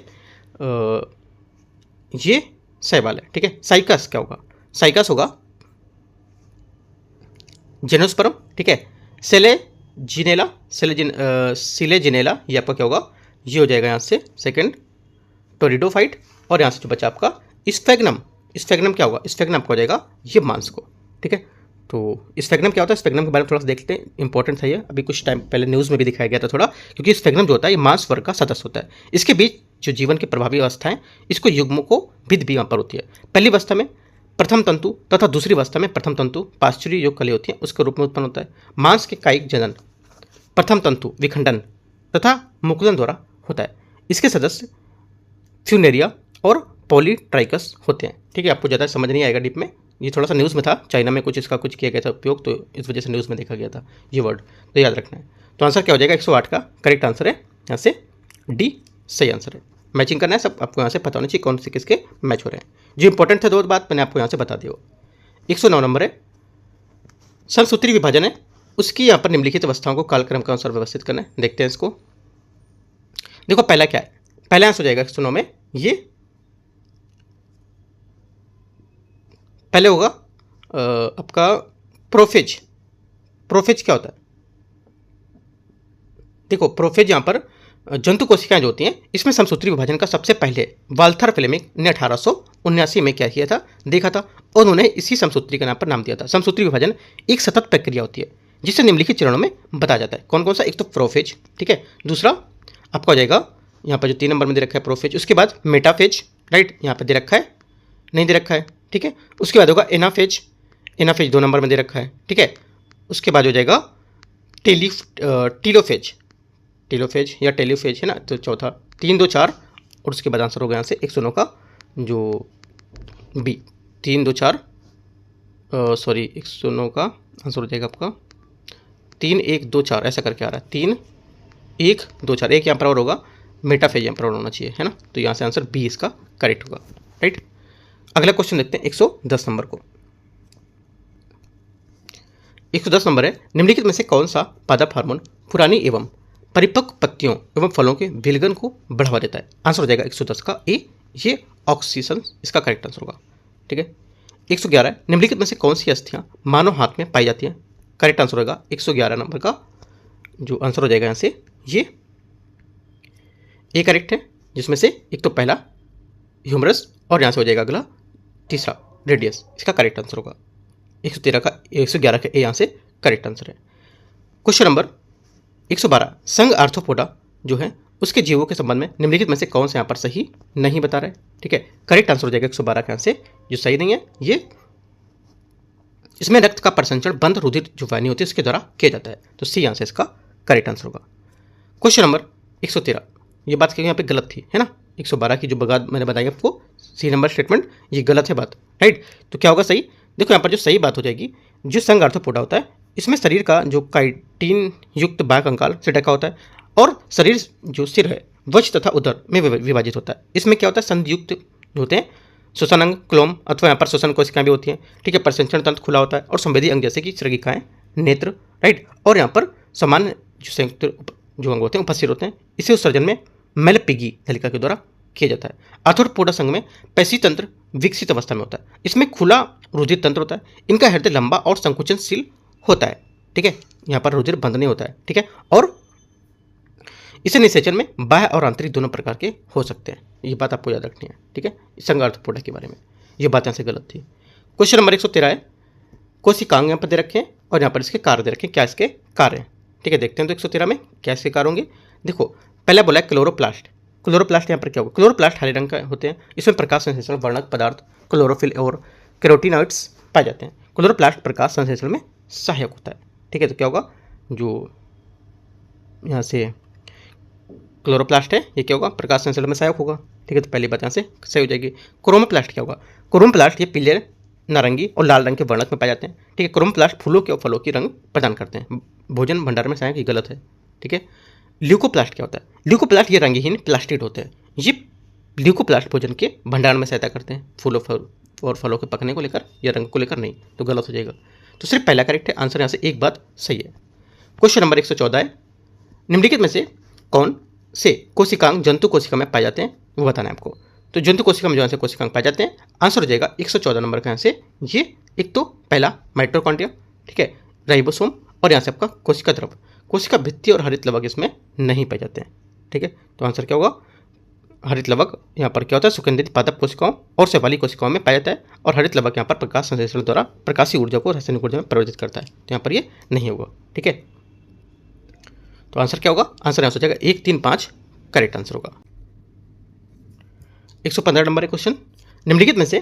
ये शैवाल है। ठीक है, साइकस क्या होगा? साइकस होगा जेनोस्पर्म। ठीक है, सिलेजिनेला ये आपका क्या होगा? ये हो जाएगा यहाँ से सेकंड टोरिडोफाइट। और यहाँ से जो बचा आपका स्फेग्नम, स्फेग्नम क्या होगा? स्फेग्नम आपका हो जाएगा ये मांस को। ठीक है, तो स्फेग्नम क्या होता है? स्फेग्नम के बारे में थोड़ा सा देखते हैं, इंपॉर्टेंट है ये, अभी कुछ टाइम पहले न्यूज़ में भी दिखाया गया था थोड़ा, क्योंकि स्फेग्नम जो होता है ये मांस वर्ग का सदस्य होता है। इसके बीच जो जीवन की प्रभावी अवस्थाएं इसको युग्मों को भिद भी यहाँ पर होती है। पहली अवस्था में प्रथम तंतु तथा दूसरी अवस्था में प्रथम तंतु पाश्चुरी योग कली होती है, उसके रूप में उत्पन्न होता है। मांस के कायिक जनन प्रथम तंतु विखंडन तथा मुकुलन द्वारा होता है। इसके सदस्य फ्यूनेरिया और पॉलीट्राइकस होते हैं। ठीक है, आपको ज़्यादा समझ नहीं आएगा डीप में, ये थोड़ा सा न्यूज़ में था, चाइना में कुछ इसका कुछ किया गया था उपयोग, तो इस वजह से न्यूज़ में देखा गया था ये वर्ड, तो याद रखना है। तो आंसर क्या हो जाएगा, 108 का करेक्ट आंसर है यहाँ से डी सही आंसर है। मैचिंग करना है, सब आपको यहाँ से पता होना चाहिए कौन से किसके मैच हो रहे हैं। जो इंपॉर्टेंट थे दो बात मैंने आपको यहाँ से बता दिया। 109 नंबर है, समसूत्री विभाजन है, उसकी यहाँ पर निम्नलिखित अवस्थाओं को कालक्रम के अनुसार व्यवस्थित करना है। देखते हैं इसको। देखो पहला क्या है, पहला आंसर हो जाएगा 109 में, ये पहले होगा आपका प्रोफेज। प्रोफेज क्या होता है, देखो प्रोफेज यहाँ पर जंतु कोशिकाएं जो होती हैं, इसमें समसूत्री विभाजन का सबसे पहले वाल्थर फ्लेमिंग ने 1879 में क्या किया था, देखा था, और उन्होंने इसी समसूत्री का नाम पर नाम दिया था। समसूत्री विभाजन एक सतत प्रक्रिया होती है जिसे निम्नलिखित चरणों में बताया जाता है। कौन कौन सा, एक तो प्रोफेज, ठीक है, दूसरा आपका हो जाएगा यहाँ पर जो 3 नंबर में दे रखा है प्रोफेज, उसके बाद मेटाफेज, राइट, यहाँ पर दे रखा है, नहीं दे रखा है, ठीक है, उसके बाद होगा एनाफेज, एनाफेज 2 नंबर में दे रखा है, ठीक है, उसके बाद हो जाएगा टीलोफेज, टीलोफेज या टेलीफेज है ना, तो चौथा 3 2 4, और उसके बाद आंसर होगा यहाँ से 109 का जो बी 3 2 4, सॉरी 109 का आंसर हो जाएगा आपका 3 1 2 4 ऐसा करके आ रहा है, 3 1 2 4, एक यहाँ पर और होगा, मेटाफेज यहाँ पर और होना चाहिए है ना, तो यहाँ से आंसर बी इसका करेक्ट होगा, राइट। अगला क्वेश्चन देखते हैं 110 नंबर को। 110 नंबर है, निम्नलिखित में से कौन सा पादप हार्मोन पुरानी एवं परिपक्व पत्तियों एवं फलों के विलगन को बढ़ावा देता है। आंसर हो जाएगा 110 का ए, ये ऑक्सीजन इसका करेक्ट आंसर होगा, ठीक है। 111 है, निम्नलिखित में से कौन सी अस्थियां मानव हाथ में पाई जाती हैं। करेक्ट आंसर होगा 111 नंबर का जो आंसर हो जाएगा यहाँ से ये ए करेक्ट है, जिसमें से एक तो पहला ह्यूमरस और यहाँ से हो जाएगा अगला तीसरा रेडियस, इसका करेक्ट आंसर होगा 113 का 111 का ए यहाँ से करेक्ट आंसर है। क्वेश्चन नंबर 112, संघ आर्थ्रोपोडा जो है उसके जीवों के संबंध में निम्नलिखित में से कौन सा यहाँ पर सही नहीं बता रहा है, ठीक है। करेक्ट आंसर हो जाएगा 112 का यहाँ से जो सही नहीं है, ये इसमें रक्त का प्रसंचरण बंद रुधिर जो वाहिनी होती है उसके द्वारा किया जाता है, तो सी यहाँ से इसका करेक्ट आंसर होगा। क्वेश्चन नंबर 113, ये बात यहाँ पे गलत थी है ना, 112 की जो बात मैंने बताई आपको सी नंबर स्टेटमेंट ये गलत है बात, राइट। तो क्या होगा सही, देखो यहाँ पर जो सही बात हो जाएगी, जो संघ आर्थ्रोपोडा होता है इसमें शरीर का जो काइटिन युक्त बाह्य कंकाल से ढका होता है और शरीर जो सिर है वक्ष तथा उदर में विभाजित होता है। इसमें क्या होता है, संधियुक्त होते हैं श्वसन अंग क्लोम अथवा यहाँ पर श्वसन कोशिकाएं भी होती हैं, ठीक है, प्रसंचरण तंत्र खुला होता है और संवेदी अंग जैसे कि श्रृंगिकाएं, नेत्र, राइट, और यहाँ पर सामान्य जो संयुक्त जो अंग होते हैं उपस्थित होते हैं। इसे उत्सर्जन में मेलपिगी नलिका के द्वारा किया जाता है। आर्थ्रोपोडा संघ में पेशी तंत्र विकसित अवस्था में होता है, इसमें खुला रुधिर तंत्र होता है, इनका हृदय लंबा और संकुचनशील होता है, ठीक है, यहाँ पर रुधिर बंद नहीं होता है, ठीक है, और इसे निषेचन में बाह्य और आंतरिक दोनों प्रकार के हो सकते हैं, ये बात आपको याद रखनी है, ठीक है, संघ आर्थ्रोपोडा के बारे में ये बात यहाँ से गलत थी। क्वेश्चन नंबर 113 है, कोशिकांग यहाँ पर दे रखे हैं और यहाँ पर इसके कार्य दे रखे हैं, क्या इसके कार्य हैं, ठीक है। देखते हैं तो 113 में क्या इसके कार्य होंगे। देखो पहला बोला है क्लोरोप्लास्ट, क्लोरोप्लास्ट यहाँ पर क्या होगा, क्लोरोप्लास्ट हरे रंग का होते हैं, इसमें प्रकाश संश्लेषण वर्णक पदार्थ क्लोरोफिल और कैरोटीनॉइड्स पाए जाते हैं। क्लोरोप्लास्ट प्रकाश संश्लेषण में सहायक होता है, ठीक है। तो क्या होगा, जो यहाँ से क्लोरोप्लास्ट है ये क्या होगा, प्रकाश संश्लेषण में सहायक होगा, ठीक है, तो पहली बात यहाँ से सही हो जाएगी। क्रोमोप्लास्ट क्या होगा, क्रोमोप्लास्ट ये पीले, नारंगी और लाल रंग के वर्णक में पाए जाते हैं, ठीक है। क्रोमोप्लास्ट फूलों के और फलों की रंग प्रदान करते हैं, भोजन भंडार में सहायक, ये गलत है, ठीक है। ल्यूकोप्लास्ट क्या होता है, ल्यूकोप्लास्ट ये रंगहीन प्लास्टिड होते हैं, ये ल्यूकोप्लास्ट भोजन के भंडारण में सहायता करते हैं, फूलों और फलों के पकने को लेकर या रंग को लेकर नहीं, तो गलत हो जाएगा। तो सिर्फ पहला करेक्ट है, आंसर यहाँ से एक बात सही है। क्वेश्चन नंबर 114 है, निम्नलिखित में से कौन से कोशिकांग जंतु कोशिका में पाए जाते हैं वो बताना है आपको। तो जंतु कोशिका में जो से कोशिकांग पाए जाते हैं, आंसर हो जाएगा 114 नंबर का यहाँ से ये एक तो पहला माइटोकॉन्ड्रिया, ठीक है, राइबोसोम और यहाँ से आपका कोशिका द्रव, कोशिका भित्ति और हरित लवक इसमें नहीं पाए जाते हैं, ठीक है। तो आंसर क्या होगा, हरित लवक यहाँ पर क्या होता है, सुगंधित पादप कोशिकाओं और शैवाली कोशिकाओं में पाया जाता है और हरित लवक यहाँ पर प्रकाश संश्लेषण द्वारा प्रकाशीय ऊर्जा को रासायनिक ऊर्जा में परिवर्तित करता है, तो यहाँ पर ये नहीं होगा, ठीक है। तो आंसर क्या होगा, आंसर यहाँ हो जाएगा 1 3 5 करेक्ट आंसर होगा। 115 नंबर क्वेश्चन, निम्नलिखित में से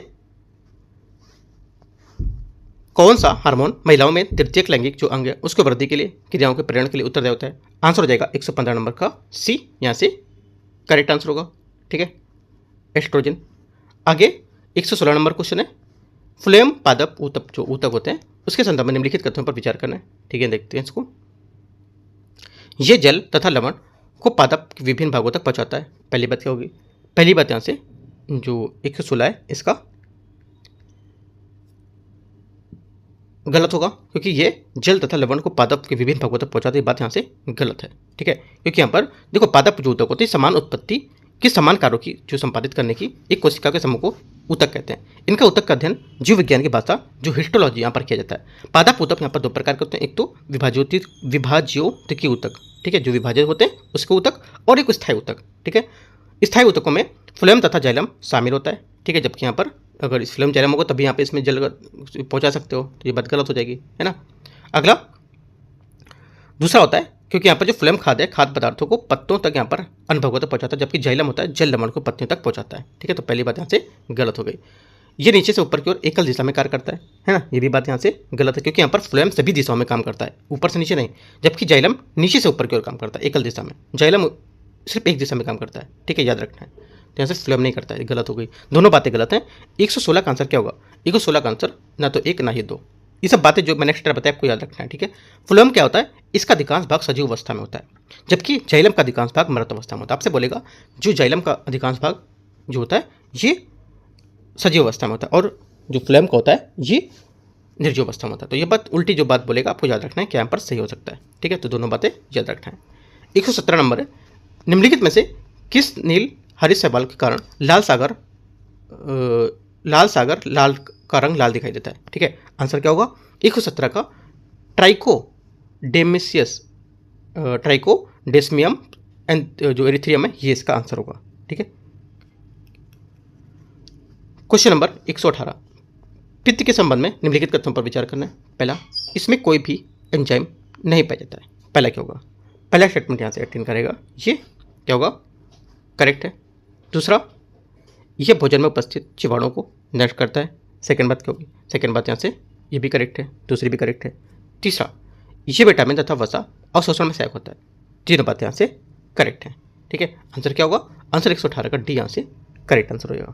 कौन सा हार्मोन महिलाओं में तृतीयक लैंगिक जो अंग है उसको वृद्धि के लिए क्रियाओं के प्रेरण के लिए उत्तरदायी होता है। आंसर हो जाएगा 115 नंबर का सी, यहाँ से करेक्ट आंसर होगा, ठीक है, एस्ट्रोजन। आगे 116 नंबर क्वेश्चन है, फ्लोएम पादप ऊतक जो ऊतक होते हैं उसके संदर्भ में निम्नलिखित कथनों पर विचार करना है। ठीक है, देखते हैं इसको। ये जल तथा लवण को पादप के विभिन्न भागों तक पहुंचाता है। पहली बात क्या होगी? पहली बात यहाँ से जो 116 है इसका गलत होगा, क्योंकि ये जल तथा लवण को पादप के विभिन्न भागों तक पहुंचाते, ये बात यहाँ से गलत है। ठीक है, क्योंकि यहाँ पर देखो पादप जो ऊतक होती है समान उत्पत्ति के समान कार्यों की जो संपादित करने की एक कोशिका के समूह को ऊतक कहते हैं। इनका ऊतक का अध्ययन जीव विज्ञान की भाषा जो हिस्टोलॉजी यहाँ पर किया जाता है। पादप ऊतक यहाँ पर दो प्रकार के होते हैं, एक तो विभाज्योतिकी ऊतक, ठीक है, जो विभाजित होते हैं उसके ऊतक, और एक स्थायी ऊतक। ठीक है, स्थायी ऊतकों में फ्लोएम तथा जाइलम शामिल होता है। ठीक है, जबकि यहाँ पर अगर इस फ्लोएम जाइलम होगा तभी यहाँ पे इसमें जल पहुँचा सकते हो, तो ये बात गलत हो जाएगी, है ना। अगला दूसरा होता है, क्योंकि यहाँ पर जो फ्लोएम खाद्य है खाद्य पदार्थों को पत्तों तक यहाँ पर अनुभव तक पहुँचाता है, जबकि जाइलम होता है जल लवण को पत्तियों तक पहुँचाता है। ठीक है, तो पहली बात यहाँ से गलत हो गई। ये नीचे से ऊपर की ओर एकल दिशा में कार्य करता है ना, ये भी बात यहाँ से गलत है, क्योंकि यहाँ पर फ्लोएम सभी दिशाओं में काम करता है, ऊपर से नीचे नहीं, जबकि जाइलम नीचे से ऊपर की ओर काम करता है एकल दिशा में, जाइलम सिर्फ एक दिशा में काम करता है। ठीक है, याद रखना है। तो यहाँ से फ्लोएम नहीं करता है, गलत हो गई, दोनों बातें गलत हैं। 116 का आंसर क्या होगा? 116 का आंसर ना तो एक ना ही दो। ये सब बातें जो मैंने एक्स्ट्रा बताया आपको याद रखना है। ठीक है, फ्लोएम क्या होता है? इसका अधिकांश भाग सजीव अवस्था में होता है, जबकि जाइलम का अधिकांश भाग मृत अवस्था में होता है। आपसे बोलेगा जो जाइलम का अधिकांश भाग जो होता है ये सजीव अवस्था में होता है, और जो फ्लोएम का होता है ये निर्जीव अवस्था में होता है। तो ये बात उल्टी जो बात बोलेगा आपको याद रखना है, क्या यहाँ पर सही हो सकता है। ठीक है, तो दोनों बातें याद रखना है। 117 नंबर है, निम्नलिखित में से किस नील हरित शैवाल के कारण लाल सागर का रंग लाल दिखाई देता है? ठीक है, आंसर क्या होगा? 117 का ट्राइकोडेस्मियम एंड जो एरिथ्रियम है ये इसका आंसर होगा। ठीक है, क्वेश्चन नंबर 118, पित्त के संबंध में निम्नलिखित कथनों पर विचार करना है। पहला, इसमें कोई भी एंजाइम नहीं पाया जाता है। पहला क्या होगा? पहला स्टेटमेंट यहाँ से अटेंड करेगा, ये क्या होगा? करेक्ट है। दूसरा, यह भोजन में उपस्थित जीवाणुओं को नष्ट करता है। सेकंड बात क्या होगी? सेकंड बात यहाँ से ये भी करेक्ट है, दूसरी भी करेक्ट है। तीसरा, ये विटामिन तथा वसा अवशोषण में सहायक होता है। तीनों बातें यहाँ से करेक्ट हैं। ठीक है, आंसर क्या होगा? आंसर 118 का डी यहाँ से करेक्ट आंसर हो जाएगा।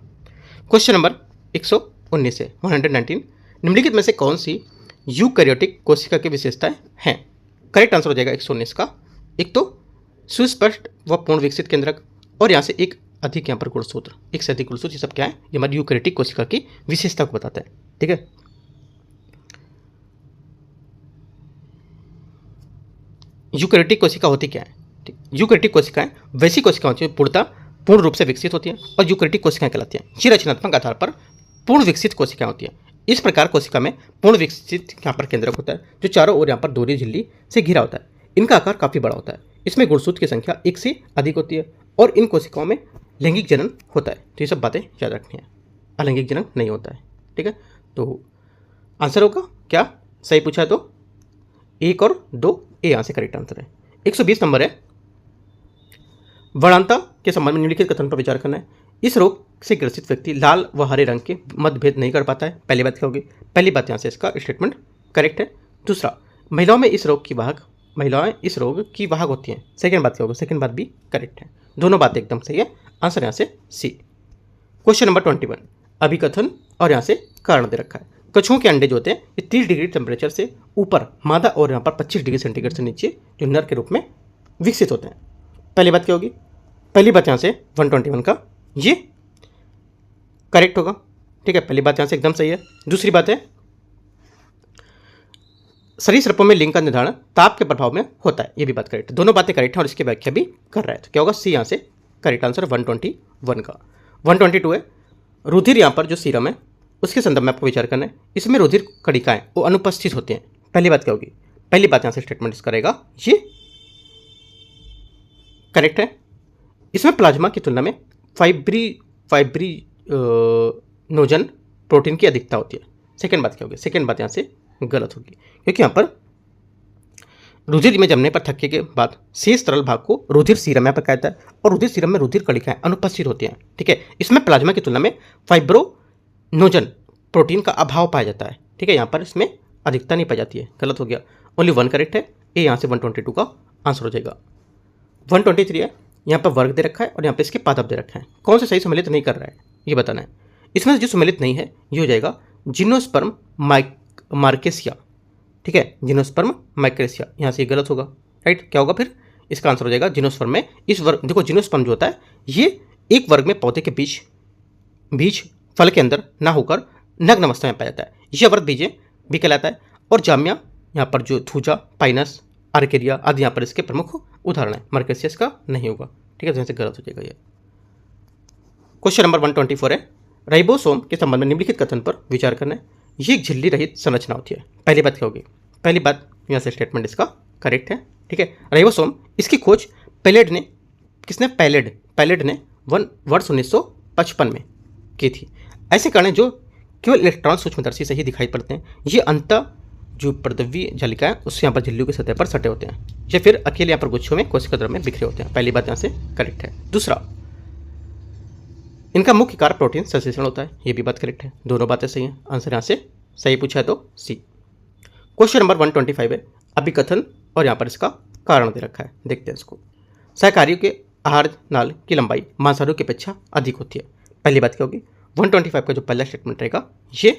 क्वेश्चन नंबर 119 है 119, निम्नलिखित में से कौन सी यूकैरियोटिक कोशिका की विशेषताएं हैं? करेक्ट आंसर हो जाएगा 119 का, एक तो सुस्पष्ट व पूर्ण विकसित केंद्रक, और यहाँ से एक अधिक यहाँ पर गुणसूत्र, एक से अधिक गुणसूत्र, ये सब क्या है? ये हमारी यूकैरियोटिक कोशिका की विशेषता को बताता है। ठीक है, यूकैरियोटिक कोशिका होती क्या है? यूकैरियोटिक कोशिकाएं वैसी कोशिकाएं होती हैं पूर्ण रूप से विकसित होती हैं और यूकैरियोटिक कोशिकाएं कहलाती हैं। ये रचनात्मक आधार पर पूर्ण विकसित कोशिकाएं होती हैं। इस प्रकार कोशिका में पूर्ण विकसित यहाँ पर केंद्रक होता है जो चारों ओर यहाँ पर दोहरी झिल्ली से घिरा होता है। इनका आकार काफ़ी बड़ा होता है, इसमें गुणसूत्र की संख्या एक से अधिक होती है, और इन कोशिकाओं में लैंगिक जनन होता है। तो ये सब बातें याद रखनी है, अलैंगिक जनन नहीं होता है। ठीक है, तो आंसर होगा क्या? सही पूछा है तो 1 और 2 ए यहाँ से करेक्ट आंसर है। 120 नंबर है, वर्णांता के संबंध में निम्नलिखित कथन पर विचार करना है। इस रोग से ग्रसित व्यक्ति लाल व हरे रंग के मतभेद नहीं कर पाता है। पहली बात क्या होगी? पहली बात यहाँ से इसका स्टेटमेंट करेक्ट है। दूसरा, महिलाएं इस रोग की वाहक होती हैं। सेकंड बात क्या होगी? सेकंड बात भी करेक्ट है, दोनों बातें एकदम सही है। आंसर यहाँ से सी। क्वेश्चन नंबर 21, अभिकथन और यहाँ से कारण दे रखा है। कछुओं के अंडे जो होते हैं ये 30 डिग्री टेम्परेचर से ऊपर मादा और यहाँ पर 25 डिग्री सेंटीग्रेड से नीचे जो नर के रूप में विकसित होते हैं। पहली बात क्या होगी? पहली बात यहाँ से 121 का ये करेक्ट होगा। ठीक है, पहली बात यहाँ से एकदम सही है। दूसरी बात है, सरीसृपों में लिंग का निर्धारण ताप के प्रभाव में होता है, ये भी बात करेक्ट है। दोनों बातें करेक्ट हैं और इसकी व्याख्या भी कर रहा है। तो क्या होगा? सी यहाँ से करेक्ट आंसर 121 का। 122 है, रुधिर यहाँ पर जो सीरम है उसके संदर्भ में आपको विचार करना है। इसमें रुधिर कणिकाएं वो अनुपस्थित होती हैं। पहली बात क्या होगी? पहली बात यहाँ से स्टेटमेंट करेगा ये करेक्ट है। इसमें प्लाज्मा की तुलना में फाइब्रिनोजन प्रोटीन की अधिकता होती है। सेकेंड बात क्या होगी? सेकेंड बात यहाँ से गलत होगी, क्योंकि यहाँ पर रुधिर में जमने पर थक्के के बाद शेष तरल भाग को रुधिर सीरम यहाँ पर कहता है, और रुधिर सीरम में रुधिर कणिकाएं अनुपस्थित होती हैं। ठीक है, इसमें प्लाज्मा की तुलना में फाइब्रिनोजन प्रोटीन का अभाव पाया जाता है। ठीक है, यहाँ पर इसमें अधिकता नहीं पाई जाती है, गलत हो गया। ओनली 1 करेक्ट है, ए यहाँ से 122 का आंसर हो जाएगा। 123 है, यहाँ पर वर्ग दे रखा है और यहाँ पे इसके पादप दे रखा है। कौन से सही सम्मिलित नहीं कर रहा है ये बताना है। इसमें जो सम्मिलित नहीं है ये हो जाएगा जिम्नोस्पर्म मार्केसिया, ठीक है, जिम्नोस्पर्म मार्केसिया, यहाँ से ये गलत होगा, राइट। क्या होगा फिर, इसका आंसर हो जाएगा जिम्नोस्पर्म में इस वर्ग, देखो जिम्नोस्पर्म जो होता है ये एक वर्ग में पौधे के बीज फल के अंदर ना होकर नग्न अवस्था में पाया जाता है, यह वर्ग बीजे भी कहलाता है। और जामिया यहाँ पर जो थूजा, पाइनस, आर्केरिया आदि यहाँ पर इसके प्रमुख उदाहरण है। मार्केसियस का नहीं होगा, ठीक है, तो यहाँ से गलत हो जाएगा ये। क्वेश्चन नंबर 124 है, राइबोसोम के संबंध में निम्नलिखित कथन पर विचार करना है। ये एक झिल्ली रहित संरचना होती है। पहली बात क्या होगी, पहली बात यहाँ से स्टेटमेंट इसका करेक्ट है, ठीक है। राइबोसोम, इसकी खोज पैलेड ने, किसने, पैलेड ने वर्ष 1955 में की थी। ऐसे कारण जो केवल इलेक्ट्रॉन सूक्ष्मदर्शी से ही दिखाई पड़ते हैं, ये अंतः जो पर्दवीय जालिका है उससे यहाँ पर झिल्लियों की सतह पर सटे होते हैं, या फिर अकेले यहाँ पर गुच्छों में कोशिका द्रव्य में बिखरे होते हैं। पहली बात यहाँ से करेक्ट है। दूसरा, इनका मुख्य कार्य प्रोटीन संश्लेषण होता है, ये भी बात करेक्ट है, दोनों बातें सही हैं। आंसर यहाँ से सही पूछा है तो सी। क्वेश्चन नंबर 125 है, अभिकथन और यहाँ पर इसका कारण दे रखा है, देखते हैं इसको। शाकाहारियों के आहार नाल की लंबाई मांसाहारियों की अपेक्षा अधिक होती है। पहली बात क्या होगी, 125 का जो पहला स्टेटमेंट रहेगा ये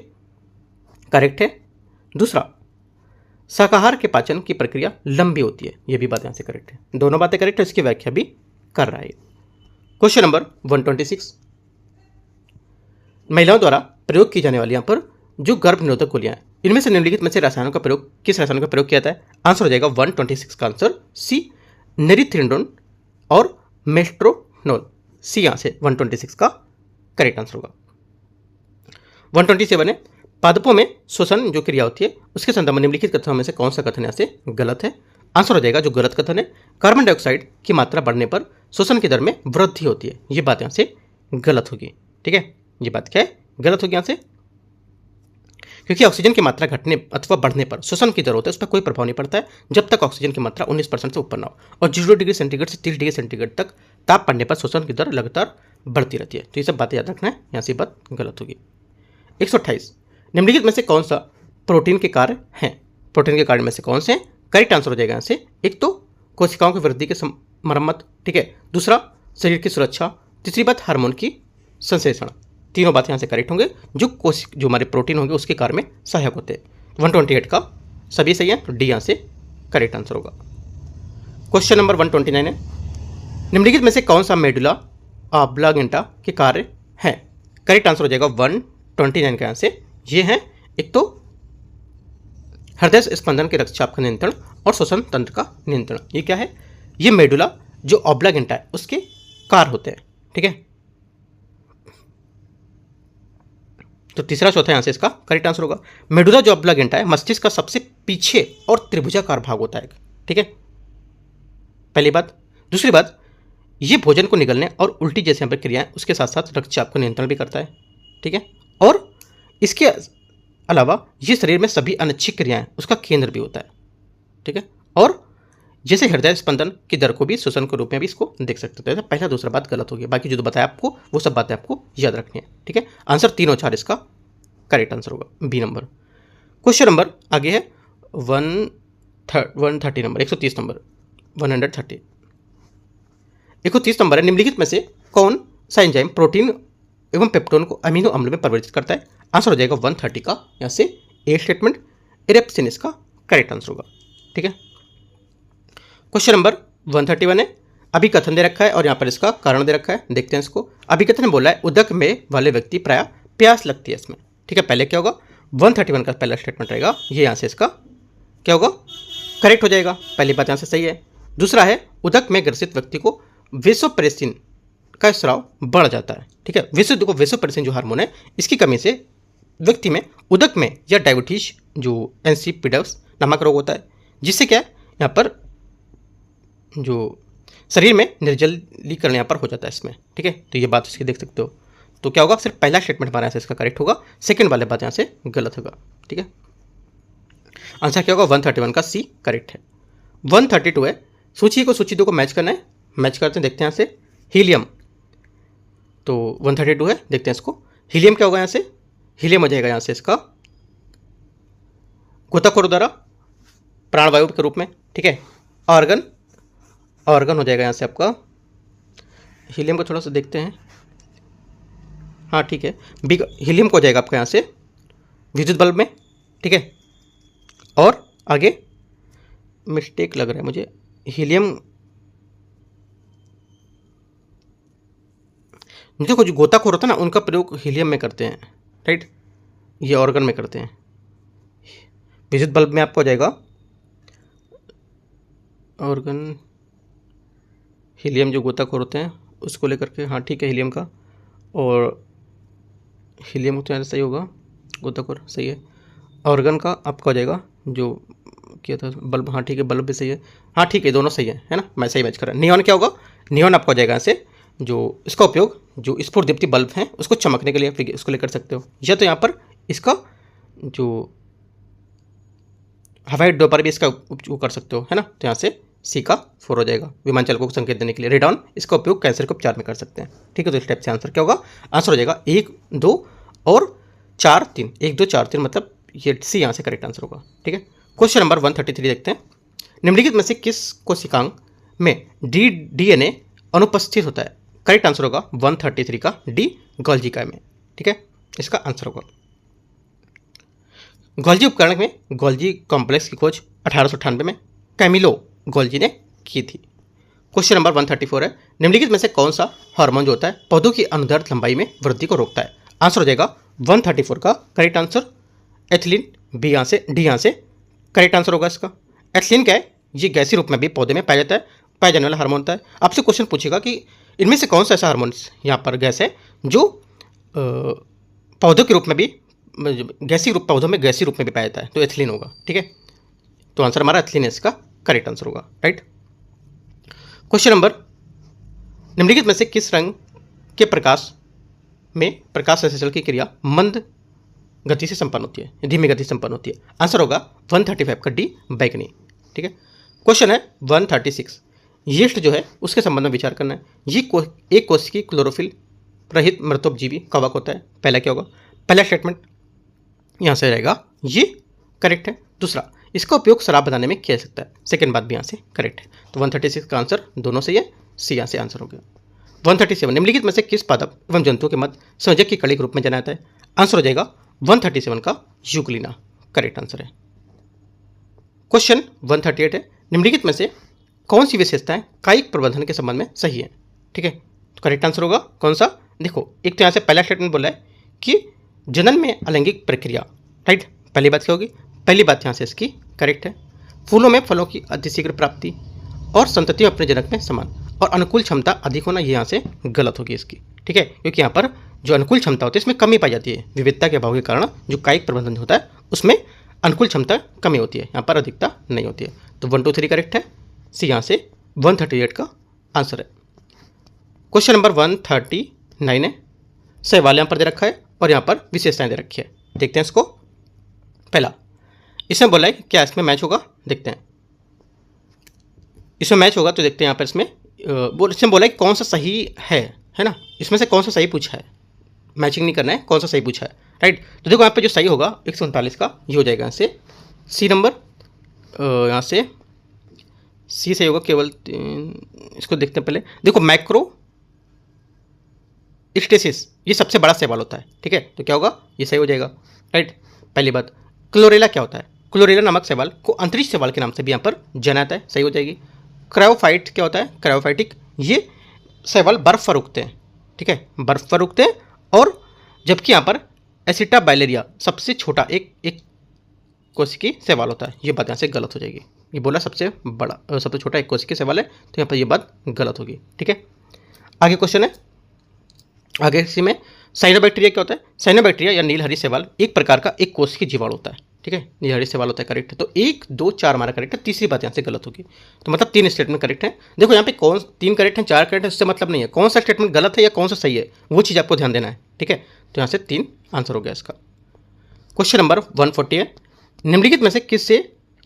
करेक्ट है। दूसरा, शाकाहार के पाचन की प्रक्रिया लंबी होती है, ये भी बात यहाँ से करेक्ट है, दोनों बातें करेक्ट है, इसकी व्याख्या भी कर रहा है। क्वेश्चन नंबर 126, महिलाओं द्वारा प्रयोग की जाने वाली यहाँ पर जो गर्भ निरोधक गोलियां हैं, इनमें से निम्नलिखित में से रसायनों का प्रयोग, किस रसायनों का प्रयोग किया जाता है। आंसर हो जाएगा 126 का आंसर सी, नेरिथ्रिनोन और मेस्ट्रोनोल, सी यहाँ से 126 का करेक्ट आंसर होगा। 127 है, पादपों में श्वसन जो क्रिया होती है उसके संदर्भ में निम्नलिखित कथनों में से कौन सा कथन यहाँ से गलत है। आंसर हो जाएगा जो गलत कथन है, कार्बन डाइऑक्साइड की मात्रा बढ़ने पर श्वसन की दर में वृद्धि होती है, ये बात यहाँ से गलत होगी, ठीक है, ये बात क्या है, गलत होगी यहाँ से, क्योंकि ऑक्सीजन की मात्रा घटने अथवा बढ़ने पर श्वसन की दर होता है, उस पर कोई प्रभाव नहीं पड़ता है जब तक ऑक्सीजन की मात्रा 19% से ऊपर ना हो, और 0 डिग्री सेंटीग्रेड से 30 डिग्री सेंटीग्रेड तक ताप बढ़ने पर श्वसन की दर लगातार बढ़ती रहती है। तो ये सब बातें याद रखना है, यहाँ से बात गलत होगी। 128, निम्नलिखित में से कौन सा प्रोटीन के कार्य हैं, प्रोटीन के कार्य में से कौन से हैं। करेक्ट आंसर हो जाएगा यहाँ से, एक तो कोशिकाओं की वृद्धि की मरम्मत, ठीक है, दूसरा शरीर की सुरक्षा, तीसरी बात हार्मोन की संश्लेषण, तीनों बातें यहाँ से करेक्ट होंगे, जो हमारे प्रोटीन होंगे उसके कार्य में सहायक होते हैं। 128 का सभी सही है, तो डी यहाँ से करेक्ट आंसर होगा। क्वेश्चन नंबर 129 है, निम्नलिखित में से कौन सा मेडुला ऑब्लांगेटा के कार्य है। करेक्ट आंसर हो जाएगा 129 का यहाँ से, ये है एक तो हृदय स्पंदन के रक्तचाप का नियंत्रण और श्वसन तंत्र का नियंत्रण, ये क्या है, ये मेडुला जो ऑब्लांगेटा है उसके कार्य होते हैं, ठीक है। तो तीसरा चौथा यहाँ से इसका करेक्ट आंसर होगा। मेडुला जो ऑब्लांगेटा है मस्तिष्क का सबसे पीछे और त्रिभुजाकार भाग होता है, ठीक है, पहली बात। दूसरी बात, ये भोजन को निगलने और उल्टी जैसी यहाँ पर क्रियाएं उसके साथ साथ रक्तचाप का नियंत्रण भी करता है, ठीक है, और इसके अलावा ये शरीर में सभी अनैच्छिक क्रियाएं उसका केंद्र भी होता है, ठीक है, और जैसे हृदय स्पंदन की दर को भी श्वसन के रूप में भी इसको देख सकते हो। पहला दूसरा बात गलत होगी, बाकी जो बताया आपको वो सब बातें आपको याद रखनी है, ठीक है। आंसर 3 और 4 इसका करेक्ट आंसर होगा, बी नंबर। क्वेश्चन नंबर आगे है 130 नंबर, 130 नंबर, 130 130 नंबर है, निम्नलिखित में से कौन सा एंजाइम प्रोटीन एवं पेप्टोन को अमीनो अम्ल में परिवर्तित करता है। आंसर हो जाएगा 130 का यहाँ से ए स्टेटमेंट, इरेप्सिन इसका करेक्ट आंसर होगा, ठीक है। क्वेश्चन नंबर 131 है, अभिकथन दे रखा है और यहाँ पर इसका कारण दे रखा है, देखते हैं इसको। अभिकथन बोला है उदक में वाले व्यक्ति प्राय प्यास लगती है इसमें, ठीक है। पहले क्या होगा, 131 का पहला स्टेटमेंट रहेगा, ये यहाँ से इसका क्या होगा, करेक्ट हो जाएगा, पहली बात यहाँ से सही है। दूसरा है उदक में ग्रसित व्यक्ति को वेसोप्रेसिन का स्राव बढ़ जाता है, ठीक है। वेसोप्रेसिन जो हार्मोन है इसकी कमी से व्यक्ति में उदक में या डायबिटीज जो इंसिपिडस नामक रोग होता है, जिससे क्या है यहाँ पर जो शरीर में निर्जलीकरण यहाँ पर हो जाता है इसमें, ठीक है। तो ये बात इसकी देख सकते हो। तो क्या होगा, सिर्फ पहला स्टेटमेंट हमारे यहाँ से इसका करेक्ट होगा, सेकंड वाले बात यहाँ से गलत होगा, ठीक है। आंसर क्या होगा, 131 का सी करेक्ट है। 132 है, सूची को सूची 2 को मैच करना है, मैच करते हैं, देखते हैं यहाँ से। हीलियम, तो 132 है, देखते हैं इसको। हीलियम क्या होगा यहाँ से, हीलियम हो जाएगा यहाँ से इसका गोताखोर द्वारा प्राणवायु के रूप में, ठीक है। ऑर्गन हो जाएगा यहाँ से आपका। हीलियम को थोड़ा सा देखते हैं, हाँ ठीक है, हीलियम को हो जाएगा आपका यहाँ से विद्युत बल्ब में, ठीक है। और आगे मिस्टेक लग रहा है मुझे, हीलियम, देखो जो गोताखोर होता है ना उनका प्रयोग हीलियम में करते हैं, राइट, ये ऑर्गन में करते हैं। विद्युत बल्ब में आपको हो जाएगा ऑर्गन, हीलियम जो गोताखोर होते हैं उसको लेकर के, हाँ ठीक है हीलियम का, और हीलियम तो सही होगा, गोताखोर सही है। ऑर्गन का आपका हो जाएगा जो किया था बल्ब, हाँ ठीक है बल्ब भी सही है, हाँ ठीक है दोनों सही है ना, मैं सही मैच कर रहा। नियॉन क्या होगा, नियॉन आपका हो जाएगा ऐसे, जो इसका उपयोग जो स्फुट दीप्ति बल्ब हैं उसको चमकने के लिए उसको लेकर सकते हो, या तो यहाँ पर इसका जो हवाई अड्डों पर भी इसका उपयोग कर सकते हो, है ना। तो यहाँ से सी का 4 हो जाएगा, विमानचाल को संकेत देने के लिए। रेडॉन, इसका उपयोग कैंसर के उपचार में कर सकते हैं, ठीक है। तो इस टाइप से आंसर क्या होगा, आंसर हो जाएगा 1, 2 और 4, 3, 1, 2, 4, 3, मतलब ये सी यहाँ से करेक्ट आंसर होगा, ठीक है। क्वेश्चन नंबर 133 देखते हैं। निम्नलिखित में से किस कोशिकांग में डीएनए अनुपस्थित होता है। करेक्ट आंसर होगा 133 का डी, गोल्जी में, ठीक है, इसका आंसर होगा। गोल्जी उपकरण में गोल्जी कॉम्प्लेक्स की खोज 1898 में कैमिलो गोल्जी ने की थी। क्वेश्चन नंबर 134 है, निम्नलिखित में से कौन सा हार्मोन जो होता है पौधों की अनुदैर्ध्य लंबाई में वृद्धि को रोकता है। आंसर हो जाएगा 134 का करेक्ट आंसर एथिलीन, बी यहाँ से, डी यहाँ से करेक्ट आंसर होगा इसका। एथिलीन क्या है, ये गैसीय रूप में भी पौधे में पाया जाता है, पाया जाने वाला हार्मोन होता है। आपसे क्वेश्चन पूछेगा कि इनमें से कौन सा ऐसा हार्मोन यहाँ पर गैस है जो पौधों के रूप में भी गैसीय रूप, पौधों में गैसीय रूप में भी पाया जाता है, तो एथिलीन होगा, ठीक है। तो आंसर हमारा एथिलीन है, इसका करेक्ट आंसर होगा, राइट। क्वेश्चन नंबर, निम्नलिखित में से किस रंग के प्रकाश में प्रकाश संश्लेषण की क्रिया मंद गति से संपन्न होती है, धीमी गति से संपन्न होती है। आंसर होगा 135 का डी, बैगनी, ठीक है। क्वेश्चन है 136, यीस्ट जो है उसके संबंध में विचार करना है। ये एक कोशिका की क्लोरोफिल रहित मृतोपजीवी कवक होता है। पहला क्या होगा, पहला स्टेटमेंट यहाँ से रहेगा ये करेक्ट है। दूसरा, इसका उपयोग शराब बनाने में किया जा सकता है। सेकंड बात भी यहाँ से करेक्ट है। तो 136 का आंसर दोनों सही है, सी यहाँ से आंसर हो गया। 137, निम्नलिखित में से किस पादप एवं जंतुओं के मध्य संयोजक की कड़ी के रूप में जाना जाता है। आंसर हो जाएगा 137 का यूग्लिना, करेक्ट आंसर है। क्वेश्चन 138 है, निम्नलिखित में से कौन सी विशेषताएं कायिक प्रबंधन के संबंध में सही है, ठीक है। तो करेक्ट आंसर होगा कौन सा, देखो एक तो यहाँ से पहला स्टेटमेंट बोला है कि जनन में अलैंगिक प्रक्रिया, राइट, पहली बात क्या होगी, पहली बात यहाँ से इसकी करेक्ट है। फूलों में फलों की अतिशीघ्र प्राप्ति और संतति अपने जनक में समान और अनुकूल क्षमता अधिक होना, ये यहाँ से गलत होगी इसकी, ठीक है, क्योंकि यहाँ पर जो अनुकूल क्षमता होती है इसमें कमी पाई जाती है। विविधता के अभाव के कारण जो कायिक प्रबंधन होता है उसमें अनुकूल क्षमता कमी होती है, यहाँ पर अधिकता नहीं होती है। तो 1, 2, 3 करेक्ट है, सी यहाँ से 138 का आंसर है। क्वेश्चन नंबर 139 है, सवाल यहाँ पर दे रखा है और यहाँ पर विशेषताएं दे रखी है। देखते हैं इसको। पहला, इसमें बोला है क्या इसमें मैच होगा, देखते हैं इसमें मैच होगा तो देखते हैं यहाँ पर इसमें बोला है कौन सा सही है ना, इसमें से कौन सा सही पूछा है, मैचिंग नहीं करना है, कौन सा सही पूछा है, राइट। तो देखो यहाँ पे जो सही होगा 139 का ये हो जाएगा यहाँ से सी नंबर, यहाँ से सी सही होगा केवल। इसको देखते हैं पहले, देखो मैक्रो स्टेसिस ये सबसे बड़ा सवाल होता है, ठीक है, तो क्या होगा ये सही हो जाएगा, राइट। पहली बात, क्लोरेला क्या होता है, क्लोरेला नामक सवाल को अंतरिक्ष सवाल के नाम से भी यहाँ पर जाना जाता है, सही हो जाएगी। क्रायोफाइट क्या होता है, क्रायोफाइटिक ये सवाल बर्फ पर उगते हैं, ठीक है, बर्फ पर उगते हैं। और जबकि यहाँ पर एसिटा बाइलेरिया सबसे छोटा एक कोशिकी सवाल होता है, ये बात यहाँ से गलत हो जाएगी। ये बोला सबसे बड़ा सबसे छोटा एक कोशिकी सवाल है, तो यहाँ पर ये बात गलत होगी, ठीक है। आगे क्वेश्चन है, आगे इसी में साइनोबैक्टीरिया क्या होता है, साइनोबैक्टीरिया या नीलहरी शैवाल एक प्रकार का एक कोशिकी जीवाणु होता है, ठीक है, नीलहरी शैवाल होता है, करेक्ट है। तो 1, 2, 4 हमारा करेक्ट है, तीसरी बात यहाँ से गलत होगी। तो मतलब 3 स्टेटमेंट करेक्ट है। देखो यहाँ पे कौन 3 करेक्ट है 4 करेक्ट है, उससे मतलब नहीं है कौन सा स्टेटमेंट गलत है या कौन सा सही है, वो चीज़ आपको ध्यान देना है, ठीक है। तो यहाँ से 3 आंसर हो गया इसका। क्वेश्चन नंबर 140 है, निम्नलिखित में से किससे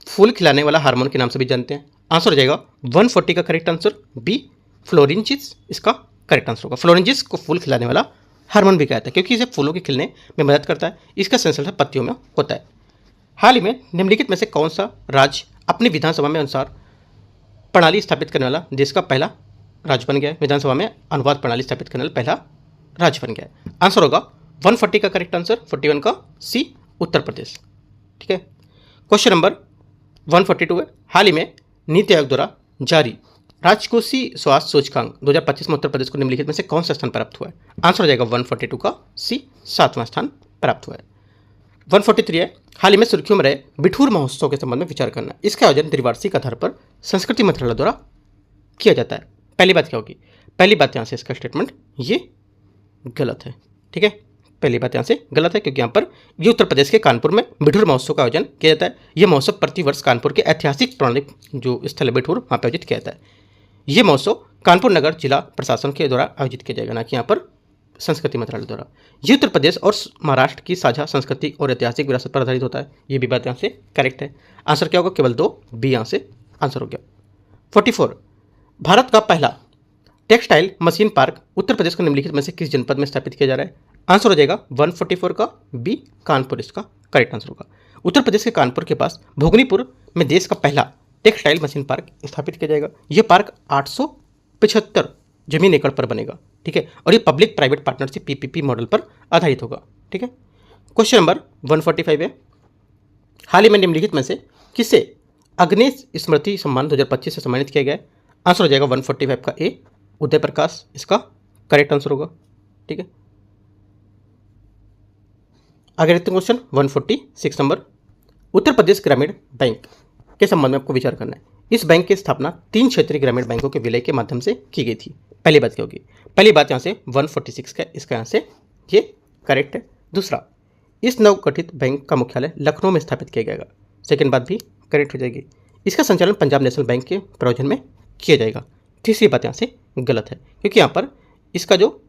फूल खिलाने वाला हार्मोन के नाम से भी जानते हैं। आंसर हो जाएगा 140 का करेक्ट आंसर बी, फ्लोरेंजिस इसका करेक्ट आंसर होगा। फ्लोरेंजिस को फूल खिलाने वाला हार्मोन भी कहता है क्योंकि इसे फूलों के खिलने में मदद करता है, इसका संश्लेषण पत्तियों में होता है। हाल ही में निम्नलिखित में से कौन सा राज्य अपनी विधानसभा में अनुसार प्रणाली स्थापित करने वाला देश का पहला राज्य बन गया है, विधानसभा में अनुवाद प्रणाली स्थापित करने वाला पहला राज्य बन गया है। आंसर होगा 140 का करेक्ट आंसर 41 का सी, उत्तर प्रदेश। ठीक है। क्वेश्चन नंबर 142 है, हाल ही में नीति आयोग द्वारा जारी राजकोषीय स्वास्थ्य सूचकांक 2025 में उत्तर प्रदेश को निम्नलिखित में से कौन सा स्थान प्राप्त हुआ है? आंसर हो जाएगा 142 का सी, 7वां स्थान प्राप्त हुआ है। 143 है, हाल ही में सुर्खियों में रहे बिठूर महोत्सव के संबंध में विचार करना। इसका आयोजन त्रिवार्षिक आधार पर संस्कृति मंत्रालय द्वारा किया जाता है। पहली बात क्या होगी? पहली बात यहाँ से इसका स्टेटमेंट ये गलत है। ठीक है, पहली बात यहाँ से गलत है क्योंकि यहाँ पर ये उत्तर प्रदेश के कानपुर में बिठूर महोत्सव का आयोजन किया जाता है। यह महोत्सव प्रतिवर्ष कानपुर के ऐतिहासिक पौराणिक जो स्थल है बिठूर, वहाँ पर आयोजित किया जाता है। ये महोत्सव कानपुर नगर जिला प्रशासन के द्वारा आयोजित किया जाएगा, ना कि यहाँ पर संस्कृति मंत्रालय द्वारा। ये उत्तर प्रदेश और महाराष्ट्र की साझा संस्कृति और ऐतिहासिक विरासत पर आधारित होता है। ये भी बात यहाँ से करेक्ट है। आंसर क्या होगा? केवल 2, बी यहाँ से आंसर हो गया। 44, भारत का पहला textile machine park Uttar Pradesh को निम्नलिखित में से किस जनपद में स्थापित किया जा रहा है? आंसर हो जाएगा 144 का बी, कानपुर इसका करेक्ट आंसर होगा। उत्तर प्रदेश के कानपुर के पास भोगनीपुर में देश का पहला टेक्सटाइल मशीन पार्क स्थापित किया जाएगा। यह पार्क 875 जमीन एकड़ पर बनेगा। ठीक है, और ये public private partnership PPP model पर आधारित होगा। ठीक है। क्वेश्चन नंबर 145 है, हाल ही में निम्नलिखित में से किसे अग्नेश स्मृति सम्मान 2025 से सम्मानित किया गया है? आंसर हो जाएगा 145 का ए, उदय प्रकाश इसका करेक्ट आंसर होगा। ठीक है, आगे देखते हैं क्वेश्चन 146 नंबर, उत्तर प्रदेश ग्रामीण बैंक के संबंध में आपको विचार करना है। इस बैंक की स्थापना 3 क्षेत्रीय ग्रामीण बैंकों के विलय के माध्यम से की गई थी। पहली बात क्या होगी? पहली बात यहाँ से 146 का, इसका यहाँ से ये करेक्ट है। दूसरा, इस नवगठित बैंक का मुख्यालय लखनऊ में स्थापित किया जाएगा। सेकेंड बात भी करेक्ट हो जाएगी। इसका संचालन पंजाब नेशनल बैंक के प्रायोजन में किया जाएगा। तीसरी बात यहाँ से गलत है क्योंकि यहाँ पर इसका जो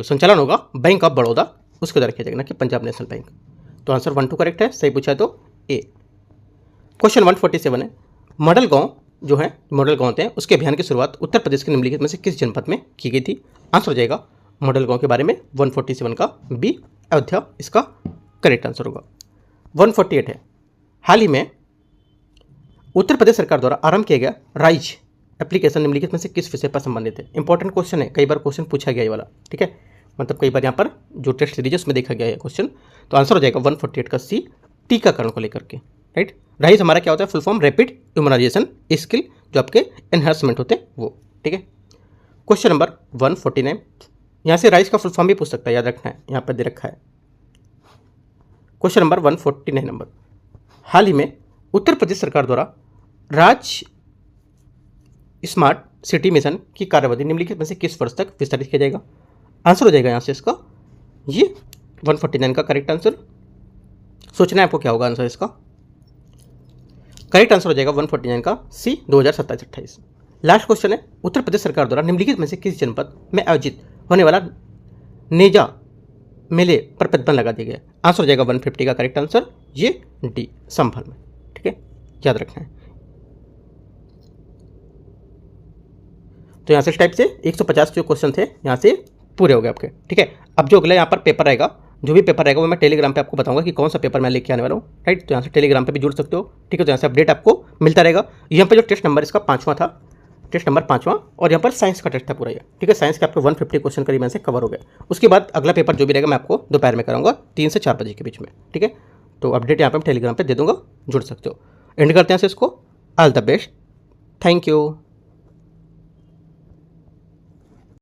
संचालन होगा बैंक ऑफ बड़ौदा उसके द्वारा किया जाएगा, ना कि पंजाब नेशनल बैंक। तो आंसर 1, 2 करेक्ट है। सही पूछा है तो ए। क्वेश्चन 147 है, मॉडल गांव जो है, मॉडल गांव होते हैं, उसके अभियान की शुरुआत उत्तर प्रदेश के निम्नलिखित में से किस जनपद में की गई थी? आंसर हो जाएगा मॉडल गांव के बारे में 147 का बी, अयोध्या इसका करेक्ट आंसर होगा। 148 है, हाल ही में उत्तर प्रदेश सरकार द्वारा आरंभ किया गया राइज एप्लीकेशन निम्नलिखित में से किस विषय पर संबंधित है? इंपॉर्टेंट क्वेश्चन है, कई बार क्वेश्चन पूछा गया ये वाला। ठीक है, मतलब कई बार यहाँ पर जो टेस्ट सीरीज है उसमें देखा गया है क्वेश्चन। तो आंसर हो जाएगा 148 का सी, टीकाकरण को लेकर के। राइट, राइज हमारा क्या होता है? Full form rapid immunization skill, जो आपके एनहांसमेंट होते हैं वो। ठीक है। क्वेश्चन नंबर 149, यहाँ से राइज का फुल फॉर्म भी पूछ सकता है, याद रखना है, यहाँ पर दे रखा है। क्वेश्चन नंबर 149 नंबर, हाल ही में उत्तर प्रदेश सरकार द्वारा राज्य स्मार्ट सिटी मिशन की कार्यावधि निम्नलिखित में से किस वर्ष तक विस्तारित किया जाएगा? आंसर हो जाएगा यहाँ से इसका ये 149 का करेक्ट आंसर। सोचना है आपको क्या होगा आंसर इसका। करेक्ट आंसर हो जाएगा 149 का सी, 2027-28। लास्ट क्वेश्चन है, उत्तर प्रदेश सरकार द्वारा निम्नलिखित में से किस जनपद में आयोजित होने वाला नेजा मेले पर प्रतिबंध लगा दिया गया? आंसर हो जाएगा 150 का करेक्ट आंसर, ये डी, संभल में। ठीक है, याद रखना है। तो यहाँ से इस टाइप से 150 जो क्वेश्चन थे यहाँ से पूरे हो गए आपके। ठीक है, अब जो अगला यहाँ पर पेपर रहेगा, जो भी पेपर रहेगा वो मैं टेलीग्राम पे आपको बताऊंगा कि कौन सा पेपर मैं लेके आने वाला हूँ। राइट, तो यहाँ से टेलीग्राम पे भी जुड़ सकते हो। ठीक है, तो यहाँ से अपडेट आपको मिलता रहेगा। यहाँ पर जो टेस्ट नंबर इसका 5वां था, टेस्ट नंबर 5वां, और यहाँ पर साइंस का टेस्ट था पूरा ये। ठीक है, साइंस के आपके 150 क्वेश्चन करीब से कवर हो गए। उसके बाद अगला पेपर जो भी रहेगा मैं आपको दोपहर में कराऊंगा 3 से 4 बजे के बीच में। ठीक है, तो अपडेट यहाँ पर टेलीग्राम पर दे दूँगा, जुड़ सकते हो। एंड करते हैं से इसको। All the best, thank you.